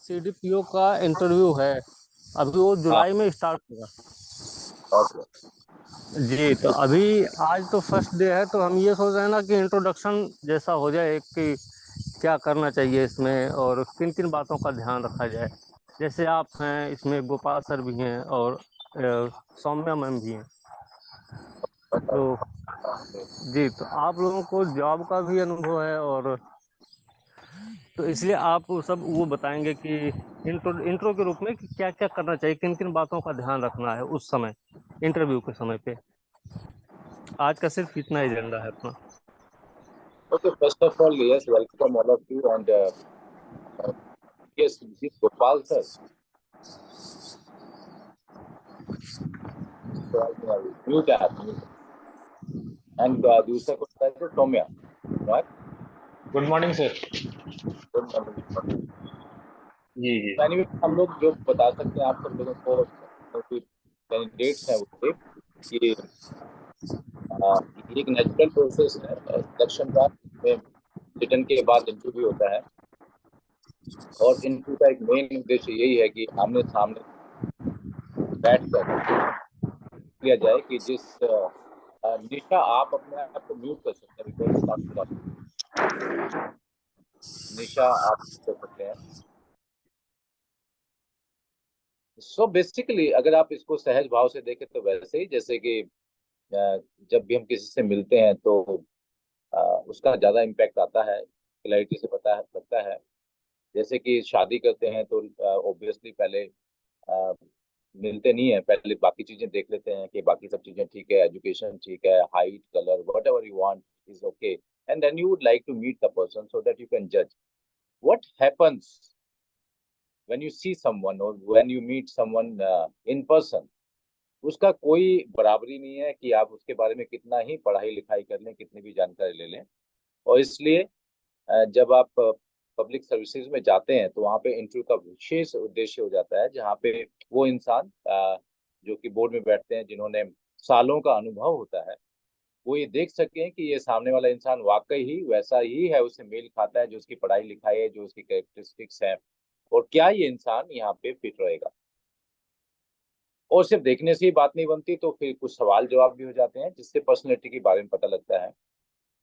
CDPO का interview है। अभी वो हाँ। जुलाई में स्टार्ट होगा। ओके। जी, तो अभी आज तो फर्स्ट डे है, तो हम ये सोच रहे हैं ना कि इंट्रोडक्शन जैसा हो जाए कि क्या करना चाहिए इसमें और किन किन बातों का ध्यान रखा जाए। जैसे आप हैं इसमें, गोपाल सर भी हैं और सौम्या मैम भी हैं। तो जी, तो आप लोगों को जॉब का भी अनुभव है, और तो इसलिए आप वो सब वो बताएंगे कि इंट्रो के रूप में कि क्या क्या करना चाहिए, किन किन बातों का ध्यान रखना है उस समय, इंटरव्यू के समय पे। आज का सिर्फ इतना एजेंडा है अपना। Okay, first of all, yes, welcome all of you. And yes, this is Gopal sir. So I will mute that. And दूसरा कौन है तो Soumya, right? Good morning sir. Good morning. जी जी। So anyway, हम लोग जो बता सकते हैं आप सब लोगों को, जो कैंडिडेट्स हैं वो कि ये एक नेचुरल प्रोसेस है सिलेक्शन का। रिटर्न के बाद इंटरव्यू होता है, और इंटरव्यू का एक मेन उद्देश्य यही है कि आमने सामने बैठकर किया जाए कि जिस निशा, आप अपने आप को म्यूट कर सकते हैं बिकॉज इट्स नॉट। निशा आप कर सकते हैं। सो बेसिकली अगर आप इसको सहज भाव से देखें तो वैसे ही जैसे कि जब भी हम किसी से मिलते हैं तो उसका ज्यादा इम्पैक्ट आता है, क्लैरिटी से पता है लगता है। जैसे कि शादी करते हैं तो ऑब्वियसली पहले अ, मिलते नहीं है, पहले बाकी चीजें देख लेते हैं कि बाकी सब चीजें ठीक है, एजुकेशन ठीक है, height, colour, whatever you want is okay, and then you would like to meet the person so that you can जज what happens when you see someone or when you meet someone in person। उसका कोई बराबरी नहीं है कि आप उसके बारे में कितना ही पढ़ाई लिखाई कर लें, कितनी भी जानकारी ले लें। और इसलिए जब आप पब्लिक सर्विसेज में जाते हैं तो वहाँ पे इंटरव्यू का विशेष उद्देश्य हो जाता है, जहाँ पे वो इंसान जो कि बोर्ड में बैठते हैं, जिन्होंने सालों का अनुभव होता है, वो ये देख सकें कि ये सामने वाला इंसान वाकई ही वैसा ही है, उससे मेल खाता है, जो उसकी पढ़ाई लिखाई है, जो उसकी कैरेक्टरिस्टिक्स है, और क्या ये इंसान यहाँ पे फिट रहेगा। और सिर्फ देखने से ही बात नहीं बनती, तो फिर कुछ सवाल जवाब भी हो जाते हैं जिससे पर्सनैलिटी के बारे में पता लगता है।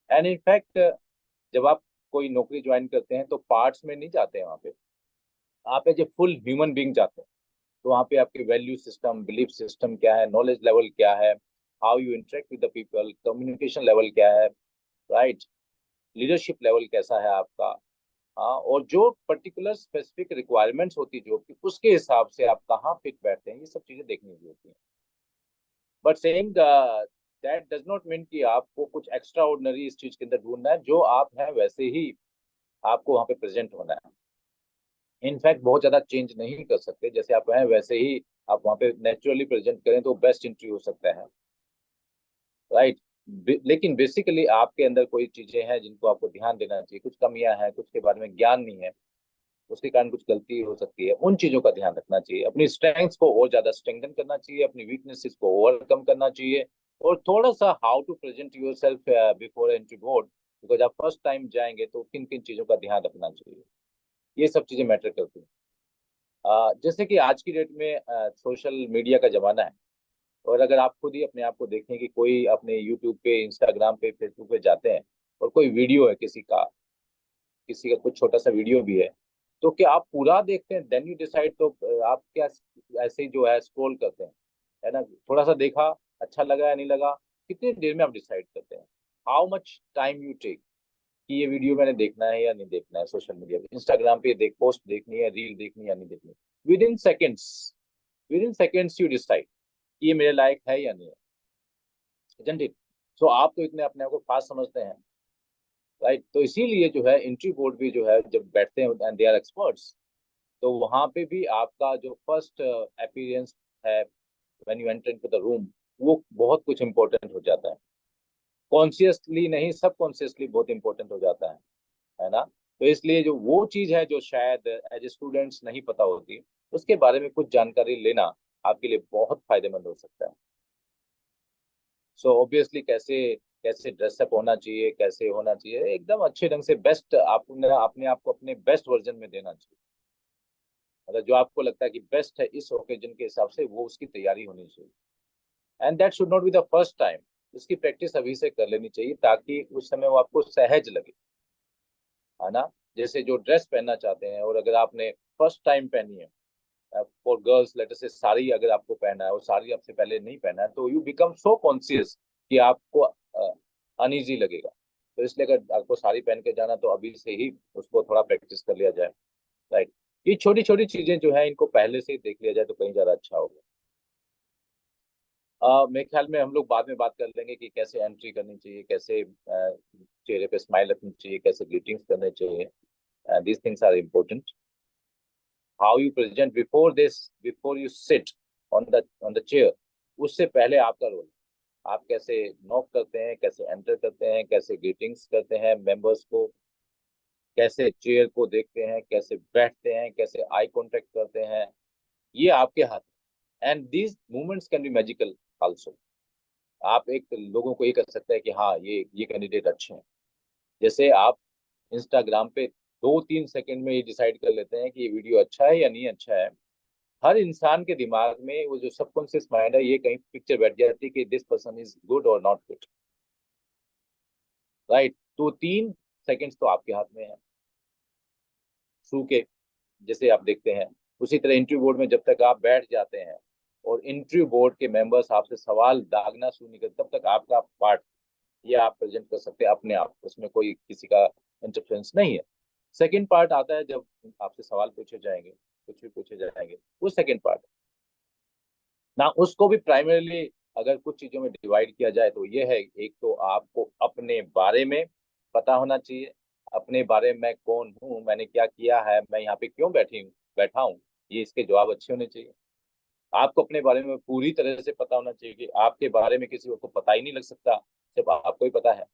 एंड इनफैक्ट जब आप कोई नौकरी ज्वाइन करते हैं तो पार्ट्स में नहीं जाते हैं वहाँ पे, आप as a full human being जाते हैं। तो वहाँ पे आपके वैल्यू सिस्टम, बिलीफ सिस्टम क्या है, नॉलेज लेवल क्या है, how you interact with the people, communication level क्या है, राइट, लीडरशिप लेवल कैसा है आपका। हाँ, और जो पर्टिकुलर स्पेसिफिक रिक्वायरमेंट्स होती जो कि उसके हिसाब से आप कहाँ फिट बैठते हैं, ये सब चीजें देखनी होती हैं। But saying that does not mean कि आपको कुछ एक्स्ट्रा ऑर्डिनरी इस चीज के अंदर ढूंढना है, जो आप हैं वैसे ही आपको वहाँ पे प्रेजेंट होना है। इनफैक्ट बहुत ज्यादा चेंज नहीं कर सकते, जैसे आप हैं वैसे ही आप वहाँ पे नेचुरली प्रेजेंट करें तो बेस्ट इंटरव्यू हो सकता है, राइट। लेकिन बेसिकली आपके अंदर कोई चीजें हैं जिनको आपको ध्यान देना चाहिए, कुछ कमियां हैं, कुछ के बारे में ज्ञान नहीं है, उसके कारण कुछ गलती हो सकती है, उन चीजों का ध्यान रखना चाहिए। अपनी स्ट्रेंथ्स को और ज्यादा स्ट्रेंथन करना चाहिए, अपनी वीकनेसेस को ओवरकम करना चाहिए, और थोड़ा सा how to present yourself before entry board, because आप फर्स्ट टाइम जाएंगे तो किन किन चीजों का ध्यान रखना चाहिए, ये सब चीजें मैटर करती हैं। जैसे कि आज की डेट में सोशल मीडिया का जमाना है, और अगर आप खुद ही अपने आप को देखें कि कोई अपने यूट्यूब पे, इंस्टाग्राम पे, फेसबुक पे जाते हैं और कोई वीडियो है किसी का कुछ छोटा सा वीडियो भी है, तो क्या आप पूरा देखते हैं देन यू डिसाइड, तो आप क्या ऐसे ही जो है स्क्रॉल करते हैं, है ना, थोड़ा सा देखा, अच्छा लगा या नहीं लगा, कितनी देर में आप डिसाइड करते हैं, how much time you take कि ये वीडियो मैंने देखना है या नहीं देखना है, सोशल मीडिया पे, इंस्टाग्राम पे पोस्ट देखनी है, रील देखनी है या नहीं देखनी, with in seconds, you decide कि ये मेरे लायक है या नहीं है, isn't it? सो आप तो इतने अपने आप को फास्ट समझते हैं, राइट। तो इसीलिए जो है इंट्री बोर्ड भी जो है जब बैठते हैं एंड दे आर एक्सपर्ट्स, तो वहां पे भी आपका जो फर्स्ट अपीयरेंस है when you enter into the room, वो बहुत कुछ इंपॉर्टेंट हो जाता है। कॉन्शियसली नहीं, सब कॉन्शियसली बहुत इंपॉर्टेंट हो जाता है ना। तो इसलिए जो वो चीज है जो शायद एज ए स्टूडेंट्स नहीं पता होती, उसके बारे में कुछ जानकारी लेना आपके लिए बहुत फायदेमंद हो सकता है। सो ऑब्वियसली कैसे कैसे ड्रेसअप होना चाहिए, कैसे होना चाहिए, एकदम अच्छे ढंग से बेस्ट आपने अपने आप को अपने बेस्ट वर्जन में देना चाहिए। मतलब जो आपको लगता है कि बेस्ट है इस ओकेजन के हिसाब से, वो उसकी तैयारी होनी चाहिए। And that should not be the first time. इसकी प्रैक्टिस अभी से कर लेनी चाहिए ताकि उस समय वो आपको सहज लगे, है ना। जैसे जो ड्रेस पहनना चाहते हैं, और अगर आपने फर्स्ट टाइम पहनी है, फॉर गर्ल्स लेटर से साड़ी अगर आपको पहना है और साड़ी आपसे पहले नहीं पहना है, तो यू बिकम सो कॉन्शियस कि आपको अनईजी लगेगा। तो इसलिए अगर आपको साड़ी पहन के जाना, तो अभी से ही उसको थोड़ा प्रैक्टिस कर लिया जाए, राइट। ये छोटी छोटी चीजें जो है, इनको पहले से ही देख लिया जाए तो कहीं ज्यादा अच्छा होगा। मेरे ख्याल में हम लोग बाद में बात कर लेंगे कि कैसे एंट्री करनी चाहिए, कैसे चेहरे पे स्माइल रखनी चाहिए, कैसे ग्रीटिंग्स करने चाहिए। These things are important. How you present before this, before you sit on the chair, उससे पहले आपका रोल। आप कैसे नॉक करते हैं, कैसे एंटर करते हैं, कैसे ग्रीटिंग्स करते हैं मेंबर्स को, कैसे चेयर को देखते हैं, कैसे बैठते हैं, कैसे आई कांटेक्ट करते हैं, ये आपके हाथ में। And these movements can be magical also. आप एक लोगों को ये कर सकते हैं कि हाँ, ये कैंडिडेट अच्छे हैं। जैसे आप इंस्टाग्राम पे 2-3 सेकंड में ये डिसाइड कर लेते हैं कि ये वीडियो अच्छा है या नहीं अच्छा है। हर इंसान के दिमाग में वो जो सबकॉन्शियस माइंड है, ये कहीं पिक्चर बैठ जाती है कि दिस पर्सन इज गुड और नॉट गुड, राइट। तो 3 सेकंड्स तो आपके हाथ में है, थ्रू के, जैसे आप देखते हैं। उसी तरह इंटरव्यू बोर्ड में जब तक आप बैठ जाते हैं और इंटरव्यू बोर्ड के मेंबर्स आपसे सवाल दागना शुरू नहीं करते, तब तक आपका पार्ट ये आप प्रेजेंट कर सकते हैं अपने आप, उसमें कोई किसी का इंटरफेरेंस नहीं है। सेकंड पार्ट आता है जब आपसे सवाल पूछे जाएंगे, कुछ भी पूछे जाएंगे, वो सेकंड पार्ट ना। उसको भी प्राइमरीली अगर कुछ चीजों में डिवाइड किया जाए तो ये है, एक तो आपको अपने बारे में पता होना चाहिए, अपने बारे में मैं कौन हूँ, मैंने क्या किया है, मैं यहाँ पे क्यों बैठा हूँ, ये इसके जवाब अच्छे होने चाहिए। आपको अपने बारे में पूरी तरह से पता होना चाहिए कि आपके बारे में किसी को पता ही नहीं लग सकता, सिर्फ आपको ही पता है।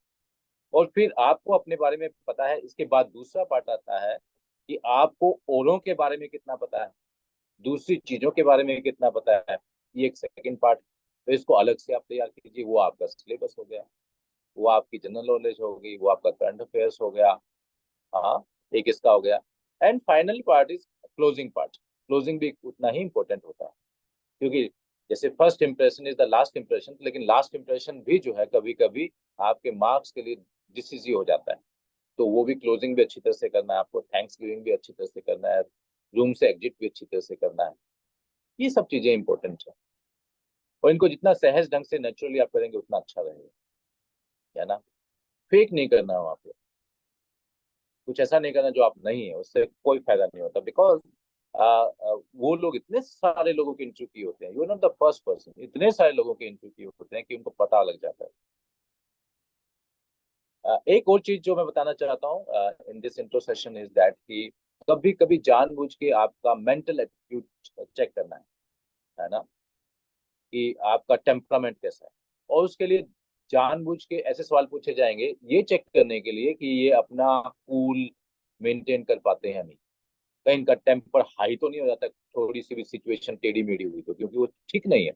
और फिर आपको अपने बारे में पता है, इसके बाद दूसरा पार्ट आता है कि आपको औरों के बारे में कितना पता है, दूसरी चीजों के बारे में कितना पता है, ये एक सेकंड पार्ट। तो इसको अलग से आप तैयार कीजिए, वो आपका सिलेबस हो गया, वो आपकी जनरल नॉलेज होगी, वो आपका करंट अफेयर्स हो गया। हाँ, एक इसका हो गया। And final part is closing part. Closing भी उतना ही इंपॉर्टेंट होता है, क्योंकि जैसे first impression is the last impression, लेकिन लास्ट इंप्रेशन भी जो है कभी कभी आपके मार्क्स के लिए डिसिसिव हो जाता है। तो वो भी क्लोजिंग भी अच्छी तरह से करना है आपको, थैंक्स गिविंग भी अच्छी तरह से करना है, रूम से एग्जिट भी अच्छी तरह से करना है। ये सब चीजें इंपॉर्टेंट है, और इनको जितना सहज ढंग से नेचुरली आप करेंगे उतना अच्छा रहेगा, है ना। फेक नहीं करना वहाँ पे, कुछ ऐसा नहीं करना जो आप नहीं है, उससे कोई फायदा नहीं होता। बिकॉज वो लोग इतने सारे लोगों के इंटरव्यू किए होते हैं, you are not the first person, इतने सारे लोगों के इंटरव्यू किए होते हैं कि उनको पता लग जाता है। एक और चीज जो मैं बताना चाहता हूँ in this intro session is that कि कभी कभी जानबूझ के आपका मेंटल एटीट्यूड चेक करना है ना, कि आपका टेम्परामेंट कैसा है। और उसके लिए जानबूझ के ऐसे सवाल पूछे जाएंगे, ये चेक करने के लिए कि ये अपना कूल मेंटेन कर पाते हैं या नहीं, कहीं इनका टेम्पर हाई तो नहीं हो जाता थोड़ी सी भी सिचुएशन टेढ़ी मेढ़ी हुई तो, क्योंकि वो ठीक नहीं है।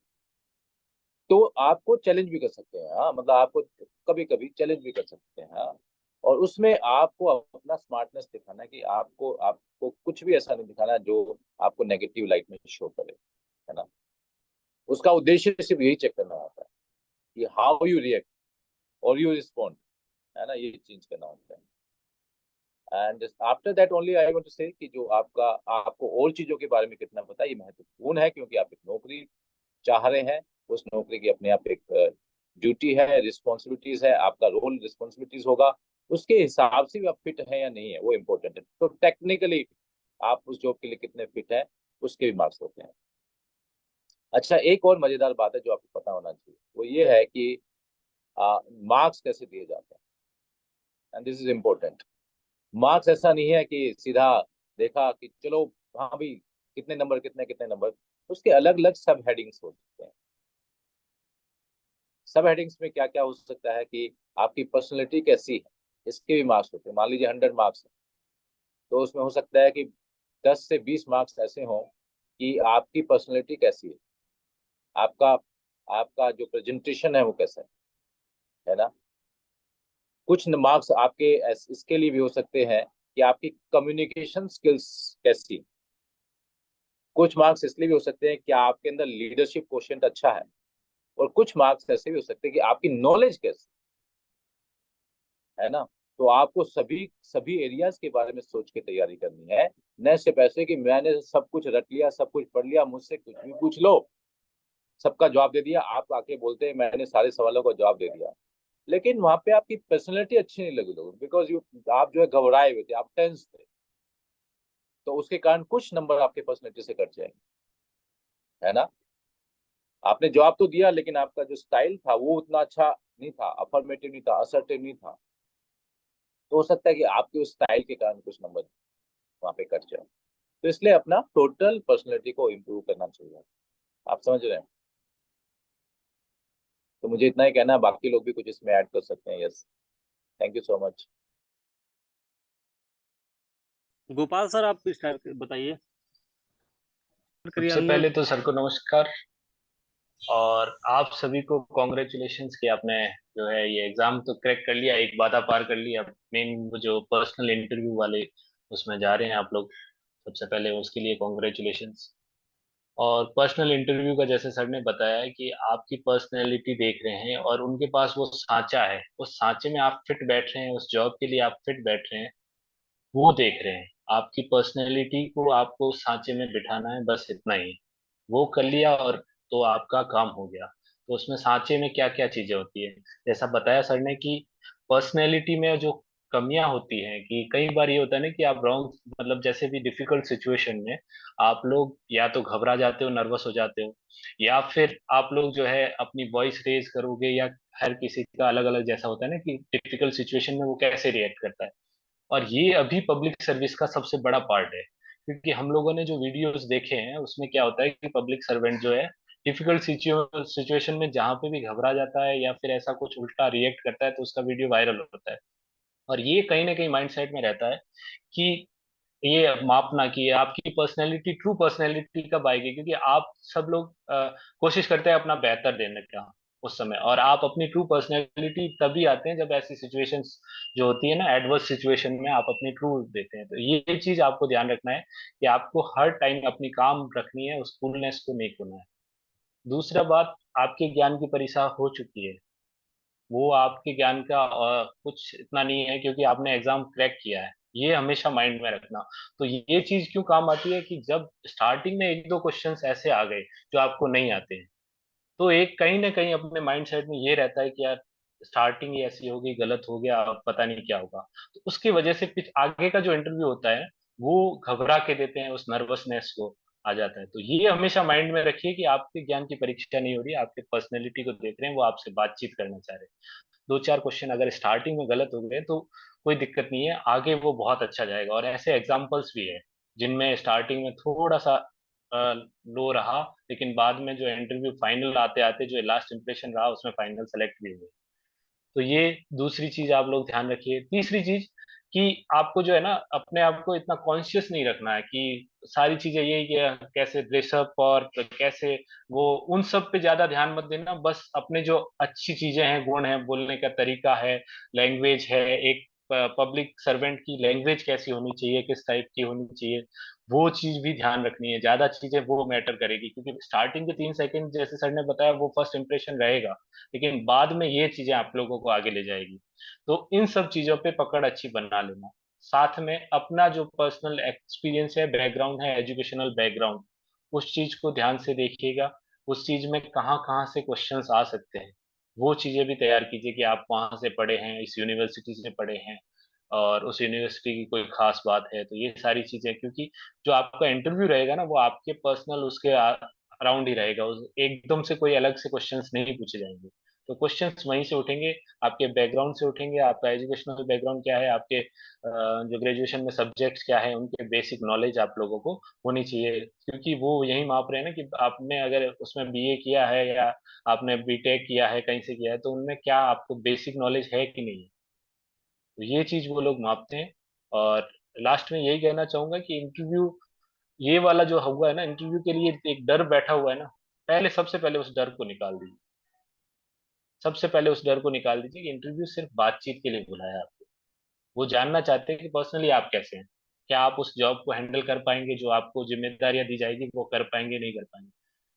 तो आपको चैलेंज भी कर सकते हैं, हाँ, मतलब आपको कभी कभी चैलेंज भी कर सकते हैं, हाँ। और उसमें आपको अपना स्मार्टनेस दिखाना है कि आपको आपको कुछ भी ऐसा नहीं दिखाना जो आपको नेगेटिव लाइट में शो करे, है ना। उसका उद्देश्य सिर्फ यही चेक करना होता है कि हाउ यू रिएक्ट और यू रिस्पॉन्ड, है ना, ये चेंज करना होता है। And after that only I want to say कि जो आपका आपको और चीजों के बारे में कितना पता है, ये महत्वपूर्ण है, क्योंकि आप एक नौकरी चाह रहे हैं। उस नौकरी की अपने आप एक ड्यूटी है, रिस्पॉन्सिबिलिटीज है, आपका रोल रिस्पॉन्सिबिलिटीज होगा, उसके हिसाब से भी आप फिट है या नहीं है वो इम्पोर्टेंट है। तो टेक्निकली आप उस जॉब के लिए कितने फिट है, उसके भी मार्क्स होते हैं। अच्छा, एक और मजेदार बात है जो आपको पता होना चाहिए, वो ये है कि मार्क्स कैसे दिए जाते हैं। And this is important. Marks ऐसा नहीं है कि सीधा देखा कि चलो हाँ भी, कितने नंबर, कितने कितने नंबर। उसके अलग अलग सब हेडिंग्स होते हैं। सब हेडिंग्स में क्या क्या हो सकता है कि आपकी पर्सनैलिटी कैसी है, इसके भी मार्क्स होते हैं। मान लीजिए 100 मार्क्स है, तो उसमें हो सकता है कि 10 से 20 मार्क्स ऐसे हों कि आपकी पर्सनैलिटी कैसी है, आपका आपका जो प्रेजेंटेशन है वो कैसा है ना। कुछ मार्क्स आपके इसके लिए भी हो सकते हैं कि आपकी कम्युनिकेशन स्किल्स कैसी, कुछ मार्क्स इसलिए भी हो सकते हैं कि आपके अंदर लीडरशिप क्वोशिएंट अच्छा है, और कुछ मार्क्स ऐसे भी हो सकते हैं कि आपकी नॉलेज कैसी है ना। तो आपको सभी सभी एरियाज के बारे में सोच के तैयारी करनी है, न सिर्फ ऐसे कि मैंने सब कुछ रट लिया, सब कुछ पढ़ लिया, मुझसे कुछ भी पूछ लो, सबका जवाब दे दिया, आप आके बोलते हैं मैंने सारे सवालों का जवाब दे दिया, लेकिन वहां पे आपकी पर्सनैलिटी अच्छी नहीं लगी लोगों, बिकॉज यू आप जो है घबराए हुए थे, आप टेंस थे, तो उसके कारण कुछ नंबर आपके पर्सनैलिटी से कट जाएंगे, है ना। आपने जवाब तो दिया, लेकिन आपका जो स्टाइल था वो उतना अच्छा नहीं था, अफर्मेटिव नहीं था, असर्टिव नहीं था, तो हो सकता है कि आपके उस स्टाइल के कारण कुछ नंबर वहां पे कट जाए। तो इसलिए अपना टोटल पर्सनैलिटी को इम्प्रूव करना चाहिए। आप समझ रहे हैं। तो मुझे इतना ही कहना है, बाकी लोग भी कुछ इसमें ऐड कर सकते हैं। Yes, thank you so much. Gopal sir, आप स्टार्ट बताइए सबसे क्रियान्वयन। पहले तो सर को नमस्कार, और आप सभी को कॉन्ग्रेचुलेशंस कि आपने जो है ये एग्जाम तो क्रैक कर लिया, एक बाधा पार कर लिया। मेन जो पर्सनल इंटरव्यू वाले उसमें जा रहे हैं आप लोग, सबसे पहले उसके लिए कॉन्ग्रेचुलेशंस। और पर्सनल इंटरव्यू का जैसे सर ने बताया है कि आपकी पर्सनैलिटी देख रहे हैं और उनके पास वो सांचा है, उस सांचे में आप फिट बैठ रहे हैं, उस जॉब के लिए आप फिट बैठ रहे हैं, वो देख रहे हैं। आपकी पर्सनैलिटी को आपको सांचे में बिठाना है, बस इतना ही। वो कर लिया और तो आपका काम हो गया। तो उसमें सांचे में क्या क्या चीजें होती है, जैसा बताया सर ने कि पर्सनैलिटी में जो कमियां होती हैं कि कई बार ये होता है ना कि आप रॉन्ग, मतलब जैसे भी डिफिकल्ट सिचुएशन में आप लोग या तो घबरा जाते हो, नर्वस हो जाते हो, या फिर आप लोग जो है अपनी वॉइस रेज करोगे, या हर किसी का अलग अलग जैसा होता है ना कि डिफिकल्ट सिचुएशन में वो कैसे रिएक्ट करता है। और ये अभी पब्लिक सर्विस का सबसे बड़ा पार्ट है, क्योंकि हम लोगों ने जो वीडियोस देखे हैं उसमें क्या होता है कि पब्लिक सर्वेंट जो है डिफिकल्ट सिचुएशन में जहां पे भी घबरा जाता है या फिर ऐसा कुछ उल्टा रिएक्ट करता है तो उसका वीडियो वायरल होता है। और ये कहीं ना कहीं माइंडसेट में रहता है कि ये मापना कि आपकी पर्सनैलिटी, ट्रू पर्सनैलिटी कब आएगी, क्योंकि आप सब लोग कोशिश करते हैं अपना बेहतर देने का उस समय, और आप अपनी ट्रू पर्सनैलिटी तभी आते हैं जब ऐसी सिचुएशंस जो होती है ना, एडवर्स सिचुएशन में आप अपनी ट्रू देते हैं। तो ये चीज आपको ध्यान रखना है कि आपको हर टाइम अपनी काम रखनी है, उस कूलनेस को नहीं खोना है। दूसरा बात, आपके ज्ञान की परीक्षा हो चुकी है, वो आपके ज्ञान का कुछ इतना नहीं है क्योंकि आपने एग्जाम क्रैक किया है, ये हमेशा माइंड में रखना। तो ये चीज क्यों काम आती है कि जब स्टार्टिंग में एक दो क्वेश्चंस ऐसे आ गए जो आपको नहीं आते हैं, तो एक कहीं ना कहीं अपने माइंड सेट में ये रहता है कि यार स्टार्टिंग ही ऐसी होगी, गलत हो गया, अब पता नहीं क्या होगा। तो उसकी वजह से फिर आगे का जो इंटरव्यू होता है वो घबरा के देते हैं, उस नर्वसनेस को आ जाता है। तो ये हमेशा माइंड में रखिए कि आपके ज्ञान की परीक्षा नहीं हो रही, आपके पर्सनैलिटी को देख रहे हैं, वो आपसे बातचीत करना चाह रहे हैं। दो चार क्वेश्चन अगर स्टार्टिंग में गलत हो गए तो कोई दिक्कत नहीं है, आगे वो बहुत अच्छा जाएगा। और ऐसे एग्जाम्पल्स भी है जिनमें स्टार्टिंग में थोड़ा सा लो रहा, लेकिन बाद में जो इंटरव्यू फाइनल आते आते जो लास्ट इंप्रेशन रहा उसमें फाइनल सेलेक्ट भी हुए। तो ये दूसरी चीज आप लोग ध्यान रखिए। तीसरी चीज कि आपको जो है ना अपने आप को इतना कॉन्शियस नहीं रखना है कि सारी चीजें ये कि कैसे ड्रेसअप और कैसे वो, उन सब पे ज्यादा ध्यान मत देना। बस अपने जो अच्छी चीजें हैं, गुण है, बोलने का तरीका है, लैंग्वेज है, एक पब्लिक सर्वेंट की लैंग्वेज कैसी होनी चाहिए, किस टाइप की होनी चाहिए, वो चीज भी ध्यान रखनी है। ज्यादा चीजें वो मैटर करेगी, क्योंकि स्टार्टिंग के 3 सेकंड जैसे सर ने बताया वो फर्स्ट इंप्रेशन रहेगा, लेकिन बाद में ये चीजें आप लोगों को आगे ले जाएगी। तो इन सब चीजों पे पकड़ अच्छी बना लेना। साथ में अपना जो पर्सनल एक्सपीरियंस है, बैकग्राउंड है, एजुकेशनल बैकग्राउंड, उस चीज को ध्यान से देखिएगा। उस चीज में कहाँ कहाँ से क्वेश्चंस आ सकते हैं, वो चीजें भी तैयार कीजिए कि आप वहां से पढ़े हैं, इस यूनिवर्सिटी से पढ़े हैं, और उस यूनिवर्सिटी की कोई खास बात है। तो ये सारी चीजें, क्योंकि जो आपका इंटरव्यू रहेगा ना वो आपके पर्सनल उसके अराउंड ही रहेगा, एकदम से कोई अलग से क्वेश्चंस नहीं पूछे जाएंगे। तो क्वेश्चंस वहीं से उठेंगे, आपके बैकग्राउंड से उठेंगे, आपका एजुकेशनल बैकग्राउंड क्या है, आपके जो ग्रेजुएशन में सब्जेक्ट्स क्या है, उनके बेसिक नॉलेज आप लोगों को होनी चाहिए। क्योंकि वो यही माप रहे हैं ना कि आपने अगर उसमें बीए किया है या आपने बीटेक किया है, कहीं से किया है, तो उनमें क्या आपको बेसिक नॉलेज है कि नहीं है। तो ये चीज वो लोग मापते हैं। और लास्ट में यही कहना चाहूंगा कि इंटरव्यू ये वाला जो हुआ है ना, इंटरव्यू के लिए एक डर बैठा हुआ है ना, पहले सबसे पहले उस डर को निकाल दीजिए। सबसे पहले उस डर को निकाल दीजिए कि इंटरव्यू सिर्फ बातचीत के लिए बुलाया है आपको। वो जानना चाहते हैं कि पर्सनली आप कैसे हैं। क्या आप उस जॉब को हैंडल कर पाएंगे, जो आपको जिम्मेदारियां दी जाएगी वो कर पाएंगे नहीं कर पाएंगे।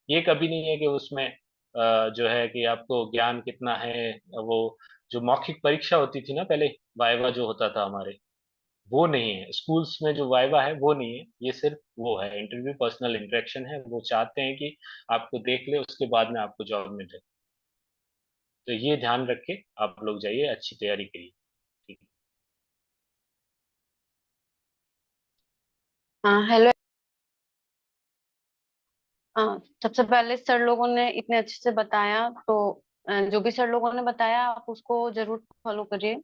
ये कभी नहीं है कि उसमें जो है कि आपको ज्ञान कितना है। वो जो मौखिक परीक्षा होती थी ना पहले, वाइवा जो होता था हमारे, वो नहीं है स्कूल्स में। जो वाइवा है वो नहीं है, ये सिर्फ वो है इंटरव्यू, पर्सनल इंटरेक्शन है। वो चाहते हैं कि आपको देख ले, उसके बाद में आपको जॉब मिल जाए। तो ये ध्यान रख के आप लोग जाइए, अच्छी तैयारी करिए। ठीक है। हाँ हेलो। हाँ, सबसे पहले सर लोगों ने इतने अच्छे से बताया, तो जो भी सर लोगों ने बताया आप उसको जरूर फॉलो करिए।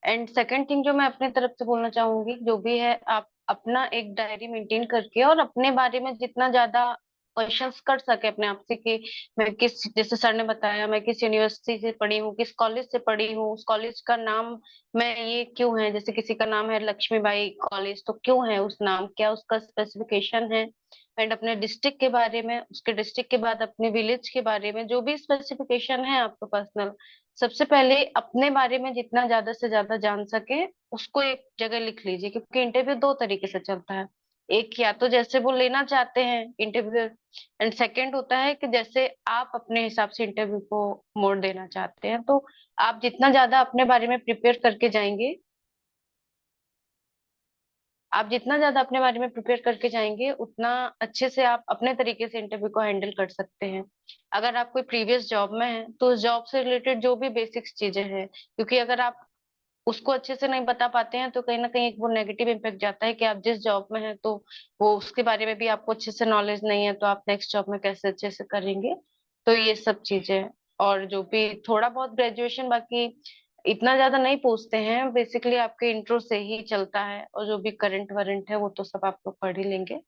एंड सेकंड थिंग जो मैं अपने तरफ से बोलना चाहूंगी, जो भी है आप अपना एक डायरी मेंटेन करके और अपने बारे में जितना ज्यादा क्वेश्चंस कर सके अपने आप से कि मैं किस, जैसे सर ने बताया, मैं किस यूनिवर्सिटी से पढ़ी हूँ, किस कॉलेज से पढ़ी हूँ, उस कॉलेज का नाम मैं ये क्यों है, जैसे किसी का नाम है लक्ष्मीबाई कॉलेज तो क्यों है उस नाम, क्या उसका स्पेसिफिकेशन है। एंड अपने डिस्ट्रिक्ट के बारे में, उसके डिस्ट्रिक्ट के बाद अपने विलेज के बारे में, जो भी स्पेसिफिकेशन है आपका पर्सनल, सबसे पहले अपने बारे में जितना ज्यादा से ज्यादा जान सके उसको एक जगह लिख लीजिए। क्योंकि इंटरव्यू दो तरीके से चलता है, एक या तो जैसे वो लेना चाहते हैं इंटरव्यू, एंड सेकंड होता है कि जैसे आप अपने हिसाब से इंटरव्यू को मोड़ देना चाहते हैं। तो आप जितना ज्यादा अपने बारे में प्रिपेयर करके जाएंगे, आप जितना ज्यादा अपने बारे में प्रिपेयर करके जाएंगे उतना अच्छे से आप अपने तरीके से इंटरव्यू को हैंडल कर सकते हैं। अगर आप कोई प्रीवियस जॉब में हैं तो उस जॉब से रिलेटेड जो भी बेसिक्स चीजें हैं, क्योंकि अगर आप उसको अच्छे से नहीं बता पाते हैं तो कहीं ना कहीं एक वो नेगेटिव इम्पैक्ट जाता है कि आप जिस जॉब में हैं तो वो उसके बारे में भी आपको अच्छे से नॉलेज नहीं है, तो आप नेक्स्ट जॉब में कैसे अच्छे से करेंगे। तो ये सब चीजें, और जो भी थोड़ा बहुत ग्रेजुएशन बाकी इतना ज्यादा नहीं पूछते हैं, बेसिकली आपके इंट्रो से ही चलता है, और जो भी करंट वरेंट है वो तो सब आप लोग पढ़ ही लेंगे।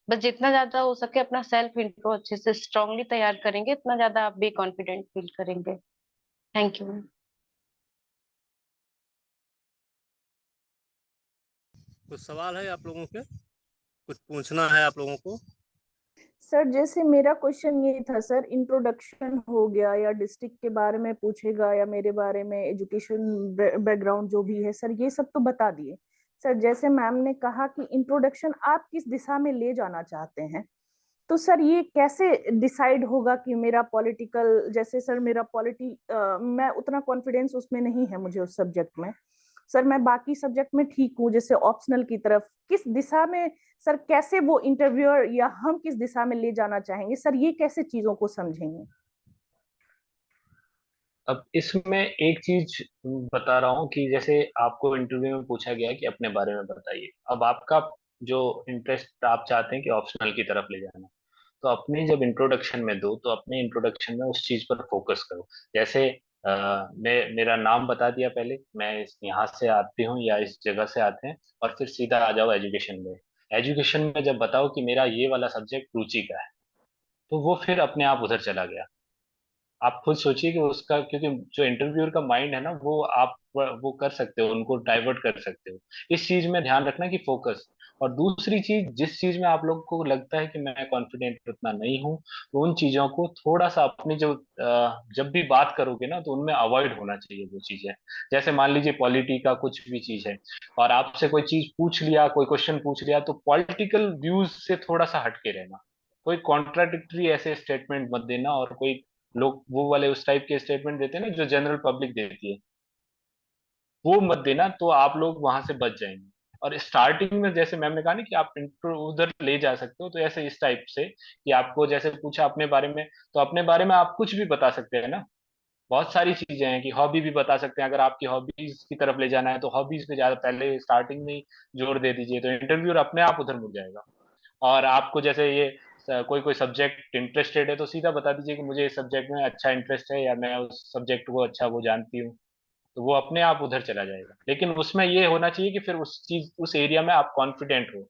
बस जितना ज्यादा हो सके अपना सेल्फ इंट्रो अच्छे से स्ट्रांगली तैयार करेंगे, इतना ज्यादा आप भी कॉन्फिडेंट फील करेंगे। Thank you. कुछ सवाल है आप लोगों के, कुछ पूछना है आप लोगों को? सर जैसे मेरा क्वेश्चन ये था सर, इंट्रोडक्शन हो गया या डिस्ट्रिक्ट के बारे में पूछेगा या मेरे बारे में, एजुकेशन बैकग्राउंड जो भी है सर, ये सब तो बता दिए। सर जैसे मैम ने कहा कि इंट्रोडक्शन आप किस दिशा में ले जाना चाहते हैं, तो सर ये कैसे डिसाइड होगा कि मेरा पॉलिटिकल, जैसे सर मेरा मैं उतना कॉन्फिडेंस उसमें नहीं है मुझे उस सब्जेक्ट में। सर मैं बाकी सब्जेक्ट में ठीक हूँ, जैसे ऑप्शनल की तरफ किस दिशा में सर, कैसे वो इंटरव्यूअर या हम किस दिशा में ले जाना चाहेंगे सर, ये कैसे चीजों को समझेंगे? अब इसमें एक चीज बता रहा हूँ कि जैसे आपको इंटरव्यू में पूछा गया कि अपने बारे में बताइए। अब आपका जो इंटरेस्ट आप चाहते हैं कि ऑप्शनल की तरफ ले जाना, तो अपने जब इंट्रोडक्शन में दो तो अपने इंट्रोडक्शन में उस चीज पर फोकस करो। जैसे मेरा नाम बता दिया पहले, मैं यहाँ से आती हूँ या इस जगह से आते हैं, और फिर सीधा आ जाओ एजुकेशन में। एजुकेशन में जब बताओ कि मेरा ये वाला सब्जेक्ट रुचि का है, तो वो फिर अपने आप उधर चला गया। आप खुद सोचिए कि उसका, क्योंकि जो इंटरव्यूअर का माइंड है ना, वो आप वो कर सकते हो, उनको डाइवर्ट कर सकते हो। इस चीज में ध्यान रखना कि फोकस। और दूसरी चीज, जिस चीज में आप लोग को लगता है कि मैं कॉन्फिडेंट उतना नहीं हूँ, तो उन चीजों को थोड़ा सा अपनी जो जब भी बात करोगे ना तो उनमें अवॉइड होना चाहिए वो चीजें। जैसे मान लीजिए पॉलिटी का कुछ भी चीज है, और आपसे कोई चीज पूछ लिया, कोई क्वेश्चन पूछ लिया, तो पॉलिटिकल व्यूज से थोड़ा सा हटके रहना। कोई कॉन्ट्राडिक्टरी ऐसे स्टेटमेंट मत देना, और कोई लोग वो वाले उस टाइप के स्टेटमेंट देते हैं ना जो जनरल पब्लिक देती है, वो मत देना, तो आप लोग वहां से बच जाएंगे। और स्टार्टिंग में जैसे मैम ने कहा ना कि आप इंट्रो उधर ले जा सकते हो, तो ऐसे इस टाइप से कि आपको जैसे पूछा अपने बारे में, तो अपने बारे में आप कुछ भी बता सकते हैं ना। बहुत सारी चीजें हैं कि हॉबी भी बता सकते हैं। अगर आपकी हॉबीज की तरफ ले जाना है तो हॉबीज पे ज्यादा पहले स्टार्टिंग में ही जोर दे दीजिए, तो इंटरव्यूअर अपने आप उधर मुड़ जाएगा। और आपको जैसे ये कोई कोई सब्जेक्ट इंटरेस्टेड है तो सीधा बता दीजिए कि मुझे इस सब्जेक्ट में अच्छा इंटरेस्ट है, या मैं उस सब्जेक्ट को अच्छा वो जानती हूँ। तो वो अपने आप उधर चला जाएगा। लेकिन उसमें ये होना चाहिए कि फिर उस चीज, उस एरिया में आप कॉन्फिडेंट हो।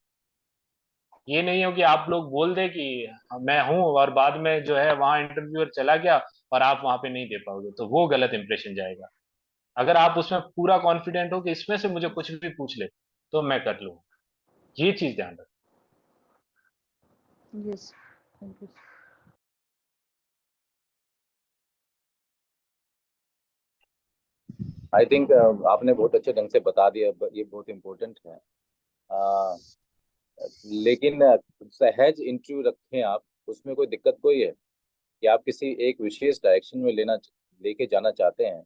ये नहीं हो कि आप लोग बोल दे कि मैं हूँ, और बाद में जो है वहां इंटरव्यूअर चला गया और आप वहां पे नहीं दे पाओगे, तो वो गलत इंप्रेशन जाएगा। अगर आप उसमें पूरा कॉन्फिडेंट हो कि इसमें से मुझे कुछ भी पूछ ले तो मैं कर लूँ, ये चीज ध्यान रखो। Yes, thank you. I think आपने बहुत अच्छे ढंग से बता दिया, ये बहुत इम्पोर्टेंट है। लेकिन सहज इंटरव्यू रखें आप, उसमें कोई दिक्कत कोई है कि आप किसी एक विशेष डायरेक्शन में लेके जाना चाहते हैं,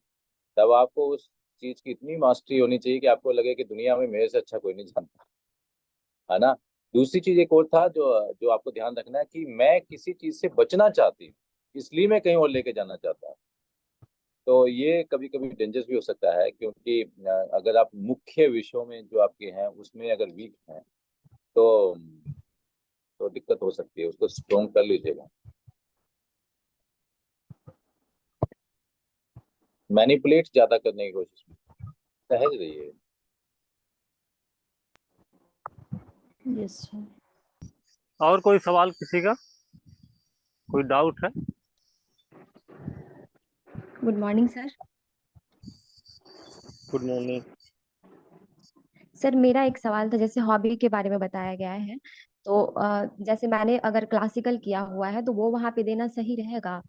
तब आपको उस चीज की इतनी मास्टरी होनी चाहिए कि आपको लगे कि दुनिया में मेरे से अच्छा कोई नहीं जानता, है ना। दूसरी चीज एक और था जो जो आपको ध्यान रखना है कि मैं किसी चीज से बचना चाहती हूँ, इसलिए मैं कहीं और लेके जाना चाहता हूँ। तो ये कभी कभी डेंजरस भी हो सकता है, क्योंकि अगर आप मुख्य विषयों में जो आपके हैं उसमें अगर वीक हैं तो दिक्कत हो सकती है, उसको स्ट्रोंग कर लीजिएगा। मैनिपुलेट ज्यादा करने की कोशिश में सहज रहिए। Yes sir. और कोई सवाल किसी का, कोई डाउट है? Good morning sir. Good morning. Sir मेरा एक सवाल था, जैसे हॉबी के बारे में बताया गया है, तो जैसे मैंने अगर क्लासिकल किया हुआ है तो वो वहाँ पे देना सही रहेगा?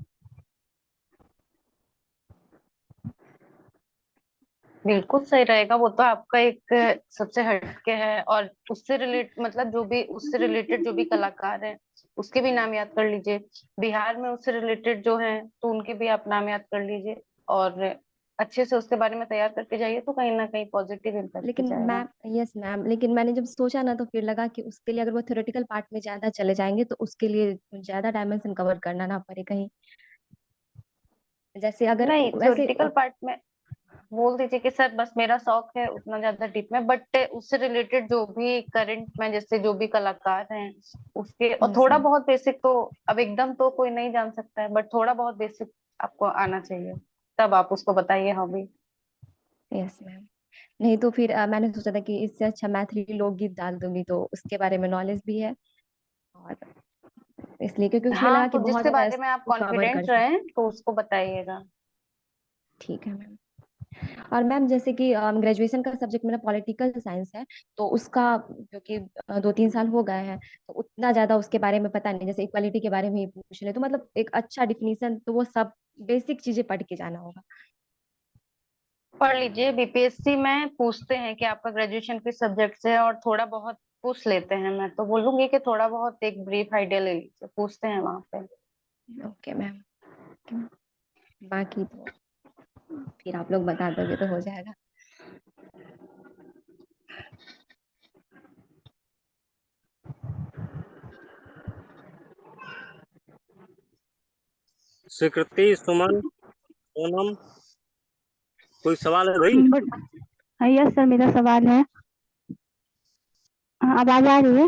बिल्कुल सही रहेगा। वो तो आपका एक सबसे हटके है, और उससे मतलब जो भी उससे रिलेटेड जो भी कलाकार हैं उसके भी नाम याद कर लीजिए। बिहार में उससे रिलेटेड जो हैं तो उनके भी आप नाम याद कर लीजिए, और अच्छे से उसके बारे में तैयार करके जाइए, तो कहीं ना कहीं पॉजिटिव इम्पैक्ट लेकिन जाएगा। मैम, यस मैम, लेकिन मैंने जब सोचा ना तो फिर लगा कि उसके लिए अगर वो थ्योरेटिकल पार्ट में ज्यादा चले जाएंगे तो उसके लिए ज्यादा डायमेंशन कवर करना ना पड़े कहीं, जैसे अगर नहीं, वैसे। थ्योरेटिकल पार्ट में बोल दीजिए कि सर बस मेरा शौक है, उतना ज्यादा डीप में, बट उससे रिलेटेड जो भी करंट में जैसे जो भी कलाकार हैं उसके, और यस थोड़ा मैम। बहुत बेसिक तो अब एकदम तो कोई नहीं जान सकता है, बट थोड़ा बहुत बेसिक आपको आना चाहिए, तब आप उसको बताइए हॉबी। Yes ma'am. नहीं तो फिर मैंने सोचा था कि इससे अच्छा मैथिली लोकगीत डाल दूंगी, तो उसके बारे में नॉलेज भी है, और इसलिए क्योंकि उसमें हाँ, लगा कि तो बहुत जिसके ज्यादा बारे में आप इसको कवर कर कॉन्फिडेंट सकते। रहे तो उसको बताइएगा। ठीक है मैम। और मैम जैसे कि ग्रेजुएशन का सब्जेक्ट मेरा पॉलिटिकल साइंस है, तो उसका जो कि 2-3 साल हो गए हैं, तो उतना ज्यादा उसके बारे में पता नहीं, जैसे इक्वालिटी के बारे में ही पूछ रहे, तो मतलब एक अच्छा डिफिनीशन, तो वो सब बेसिक चीजें पढ़ के जाना होगा। पढ़ लीजिए, बीपीएससी में पूछते हैं कि आपका ग्रेजुएशन किस सब्जेक्ट से है, और थोड़ा बहुत पूछ लेते हैं। मैं तो बोलूंगी कि थोड़ा बहुत एक ब्रीफ आइडिया ले लीजिए, पूछते हैं वहां पे। Okay ma'am. बाकी तो फिर आप लोग बता दोगे तो हो जाएगा। स्वीकृति, सुमन, सोनम, कोई सवाल है भाई? बट यस सर, मेरा सवाल है। आवाज आ रही है?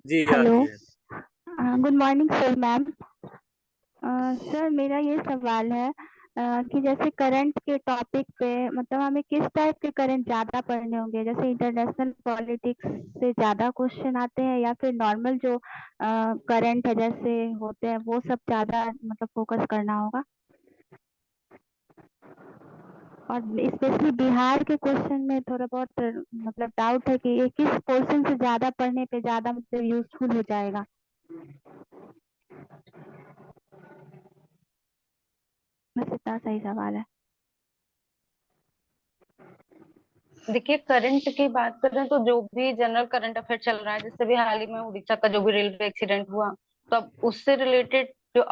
जी आ हेलो। रही है। Good morning sir, ma'am. Sir मेरा ये सवाल है कि जैसे करंट के टॉपिक पे, मतलब हमें किस टाइप के करंट ज्यादा पढ़ने होंगे? जैसे इंटरनेशनल पॉलिटिक्स से ज्यादा क्वेश्चन आते हैं, या फिर नॉर्मल जो करंट है जैसे होते हैं वो सब ज्यादा मतलब फोकस करना होगा? और स्पेशली बिहार के क्वेश्चन में थोड़ा बहुत मतलब डाउट है कि ये किस पोर्शन से ज्यादा पढ़ने पे ज्यादा मतलब यूजफुल हो जाएगा। बस इतना सही सवाल है। देखिए, करंट की बात करें तो जो भी जनरल करंट अफेयर चल रहा है, जैसे भी हाल ही में उड़ीसा का जो भी रेलवे एक्सीडेंट हुआ, तो अब उससे रिलेटेड जो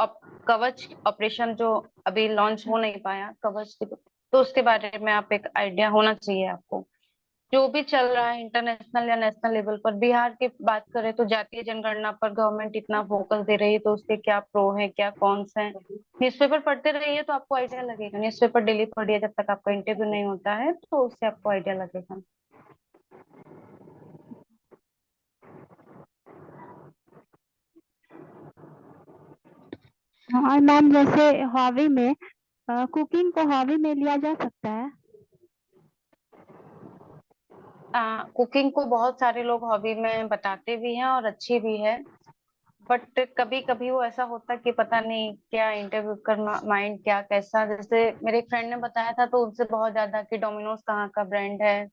कवच ऑपरेशन जो अभी लॉन्च हो नहीं पाया, कवच तो उसके बारे में आप एक आइडिया होना चाहिए आपको। जो भी चल रहा है इंटरनेशनल या नेशनल लेवल पर, बिहार की बात करें तो जातीय जनगणना पर गवर्नमेंट इतना फोकस दे रही है, तो उसके क्या प्रो है क्या कॉन्स है। न्यूज़पेपर पढ़ते रहिए तो आपको आइडिया लगेगा। न्यूज़पेपर डेली पढ़िए जब तक आपका इंटरव्यू नहीं होता है, तो उससे आपको आइडिया लगेगा। और मैम जैसे हॉबी में कुकिंग को हॉबी में लिया जा सकता है? कुकिंग को बहुत सारे लोग हॉबी में बताते भी हैं और अच्छी भी है, बट कभी कभी वो ऐसा होता है कि पता नहीं क्या इंटरव्यू कर माइंड क्या कैसा। जैसे मेरे एक फ्रेंड ने बताया था, तो उनसे बहुत ज्यादा कि डोमिनोज कहाँ का ब्रांड है,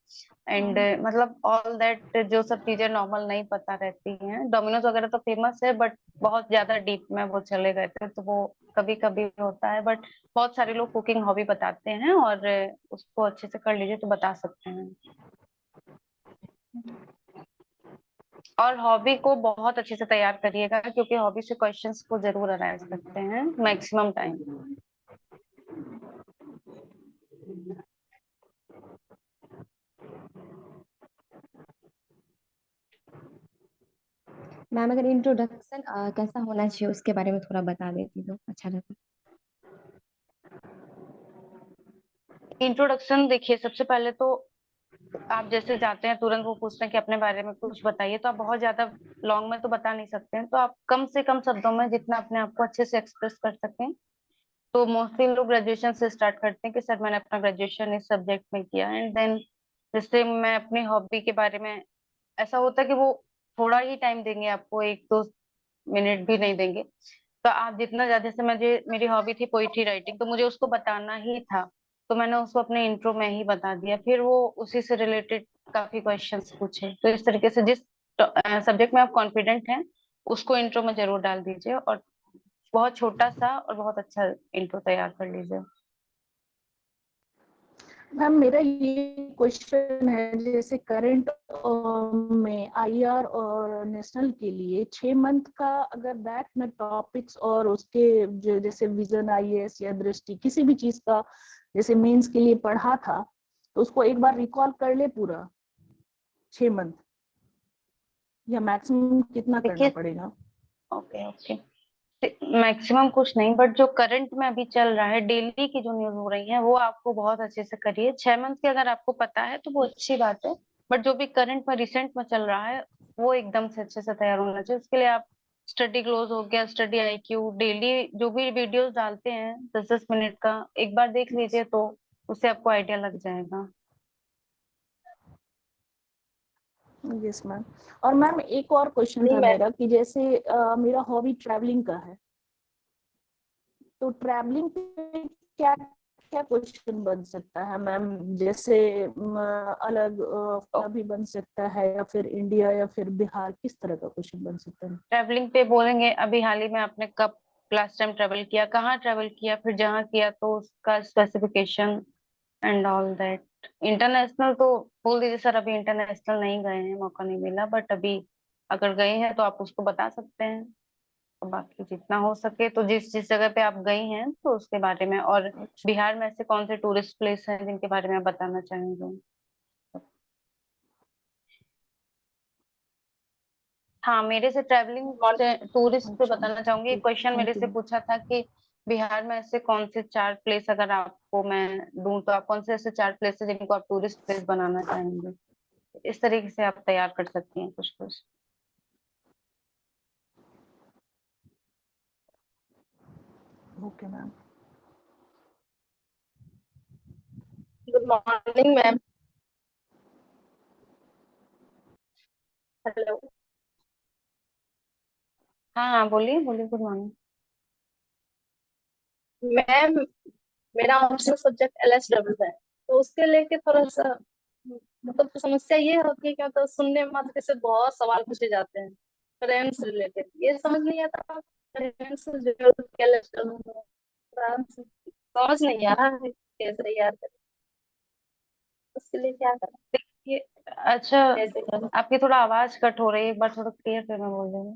एंड मतलब ऑल दैट जो सब चीजें नॉर्मल नहीं पता रहती हैं। डोमिनोज वगैरह तो फेमस है, बट बहुत ज्यादा डीप में वो चले गए थे, तो वो कभी कभी होता है। बट बहुत सारे लोग कुकिंग हॉबी बताते हैं, और उसको अच्छे से कर लीजिए तो बता सकते हैं। और हॉबी को बहुत अच्छे से तैयार करिएगा, क्योंकि हॉबी से क्वेश्चंस को जरूर अराइज करते हैं मैक्सिमम टाइम। मैम अगर इंट्रोडक्शन कैसा होना चाहिए उसके बारे में थोड़ा बता देती तो अच्छा रहता। इंट्रोडक्शन देखिए, सबसे पहले तो आप जैसे जाते हैं तुरंत वो पूछते हैं कि अपने बारे में कुछ बताइए, तो आप बहुत ज्यादा लॉन्ग में तो बता नहीं सकते हैं, तो आप कम से कम शब्दों में जितना अपने आप को अच्छे से एक्सप्रेस कर सकें। तो मोस्टली लोग ग्रेजुएशन से स्टार्ट करते हैं कि सर मैंने अपना ग्रेजुएशन इस सब्जेक्ट में किया, एंड देन जैसे मैं अपनी हॉबी के बारे में, ऐसा होता है कि वो थोड़ा ही टाइम देंगे आपको, 1-2 मिनट भी नहीं देंगे। तो आप जितना ज्यादा, जैसे मुझे मेरी हॉबी थी पोइट्री राइटिंग, तो मुझे उसको बताना ही था, तो मैंने उसको अपने इंट्रो में ही बता दिया। फिर वो उसी से रिलेटेड काफी क्वेश्चंस पूछे। तो इस तरीके से जिस सब्जेक्ट में आप कॉन्फिडेंट हैं उसको इंट्रो में जरूर डाल दीजिए, और बहुत छोटा सा और बहुत अच्छा इंट्रो तैयार कर लीजिए। मैम मेरा ये क्वेश्चन है, जैसे करंट में आईआर और नेशनल के लिए 6 मंथ का अगर बैक में टॉपिक्स और उसके जो जैसे विजन आईएएस या दृष्टि किसी भी चीज का जैसे मेंस के लिए पढ़ा था, तो उसको एक बार रिकॉल कर ले पूरा 6 मंथ, या मैक्सिमम कितना करना देखिए, पड़ेगा? ओके ओके, मैक्सिमम कुछ नहीं, बट जो करंट में अभी चल रहा है, डेली की जो न्यूज हो रही है, वो आपको बहुत अच्छे से करिए। 6 मंथ की अगर आपको पता है तो वो अच्छी बात है, बट जो भी करंट में रिसेंट में चल रहा है वो एकदम से अच्छे से तैयार होना चाहिए। उसके लिए आप स्टडी क्लोज हो गया, स्टडी आईक्यू, डेली जो भी वीडियोस डालते हैं 10-10 मिनट का, एक बार देख लीजिए तो उससे आपको आइडिया लग जाएगा। Yes ma'am. और मैम एक और क्वेश्चन था मेरा कि जैसे मेरा हॉबी ट्रैवलिंग का है, तो ट्रैवलिंग पे क्या क्या क्वेश्चन बन सकता है मैम? जैसे अलग का भी बन सकता है, या फिर इंडिया या फिर बिहार, किस तरह का क्वेश्चन बन सकता है? ट्रैवलिंग पे बोलेंगे अभी हाल ही में आपने कब लास्ट टाइम ट्रैवल किया, कहाँ ट्रैवल किया, फिर जहाँ किया तो उसका specification and all that. International तो बोल दीजिए सर अभी इंटरनेशनल नहीं गए हैं, मौका नहीं मिला, बट अभी अगर गए हैं तो आप उसको बता सकते हैं। और बाकी जितना हो सके तो जिस जिस जगह पे आप गई हैं तो उसके बारे में, और अच्छा। बिहार में ऐसे कौन से टूरिस्ट प्लेस हैं जिनके बारे में आप बताना चाहेंगे। हाँ, मेरे से ट्रैवलिंग टूरिस्ट पे अच्छा, बताना चाहूंगी। एक ठीक, क्वेश्चन मेरे थैंक यू से मैम। पूछा था कि बिहार में ऐसे कौन से 4 प्लेस अगर आपको मैं दूं तो आप कौन से ऐसे 4 प्लेस है जिनको आप टूरिस्ट प्लेस बनाना चाहेंगे। इस तरीके से आप तैयार कर सकती हैं कुछ कुछ। Okay ma'am. Good morning ma'am. Hello हाँ हाँ, बोलिए बोलिए, गुड मॉर्निंग। मैम, मेरा ऑप्शनल सब्जेक्ट एलएसडब्ल्यू है, तो उसके लेके थोड़ा सा मतलब समस्या ये होती है कि मतलब सुनने में मात्र से बहुत सवाल पूछे जाते हैं करेंट से रिलेटेड, ये समझ नहीं आता करेंट से जो एलएसडब्ल्यू समझ नहीं आ रहा है कैसे याद करें, उसके लिए क्या करें, देखिए, अच्छा, कैसे करें? आपकी थोड़ा आवाज कट हो रही है, एक बार थोड़ा क्लियर पे में बोल देंगे।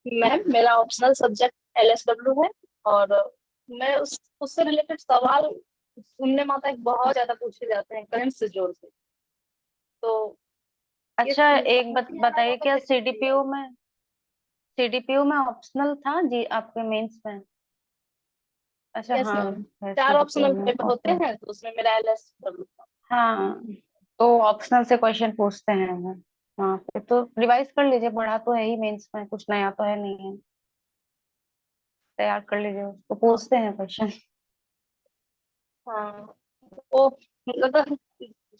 मैम मेरा ऑप्शनल सब्जेक्ट एलएसडब्ल्यू है, और मैं उससे रिलेटेड सवाल सुनने में आता है बहुत ज्यादा पूछे जाते हैं करंट से जोड़ के, तो ये अच्छा, एक समझ नहीं आ रहा बताइए, है क्या कैसे तैयार सीडीपीओ में ऑप्शनल था जी आपके मेंस में? अच्छा, यस हाँ, मैम, है 4 सीडीपीओ ऑप्शनल में, पेपर होते ओके। हैं तो उसमें मेरा एलएसडब्ल्यू था। हाँ, तो ऑप्शनल से क्वेश्चन पूछते हैं वो। हाँ, फिर तो रिवाइज कर लीजिए, पढ़ा तो है ही मेंस में, कुछ नया तो है नहीं है, तैयार कर लीजिए, उसको हाँ पूछते हैं क्वेश्चन। हाँ, वो मतलब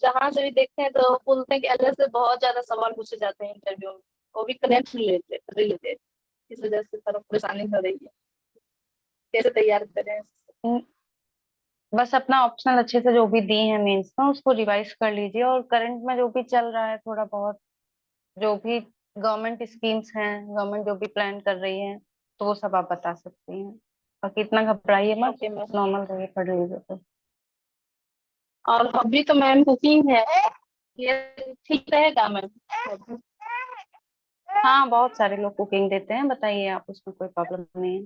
जहाँ से भी देखते हैं तो बोलते हैं कि एलएस से बहुत ज्यादा सवाल पूछे जाते हैं इंटरव्यू में, वो भी करंट रिलेटेड रिलेटेड, इस वजह से थोड़ा परेशानी हो रही है, कैसे तैयार करें। बस अपना ऑप्शनल अच्छे से जो भी दिए हैं मेंस में उसको रिवाइज कर लीजिए, और करंट में जो भी चल रहा है थोड़ा बहुत, जो भी गवर्नमेंट स्कीम्स हैं, गवर्नमेंट जो भी प्लान कर रही है, तो वो सब आप बता सकती हैं। बाकी इतना घबराइए मत, ओके मैम। नॉर्मल रहिए, पढ़ लीजिए तो। और हॉबी तो मैम कुकिंग है, ये ठीक रहेगा मैम? हाँ, बहुत सारे लोग कुकिंग देते हैं, बताइए आप, उसमें कोई प्रॉब्लम नहीं है।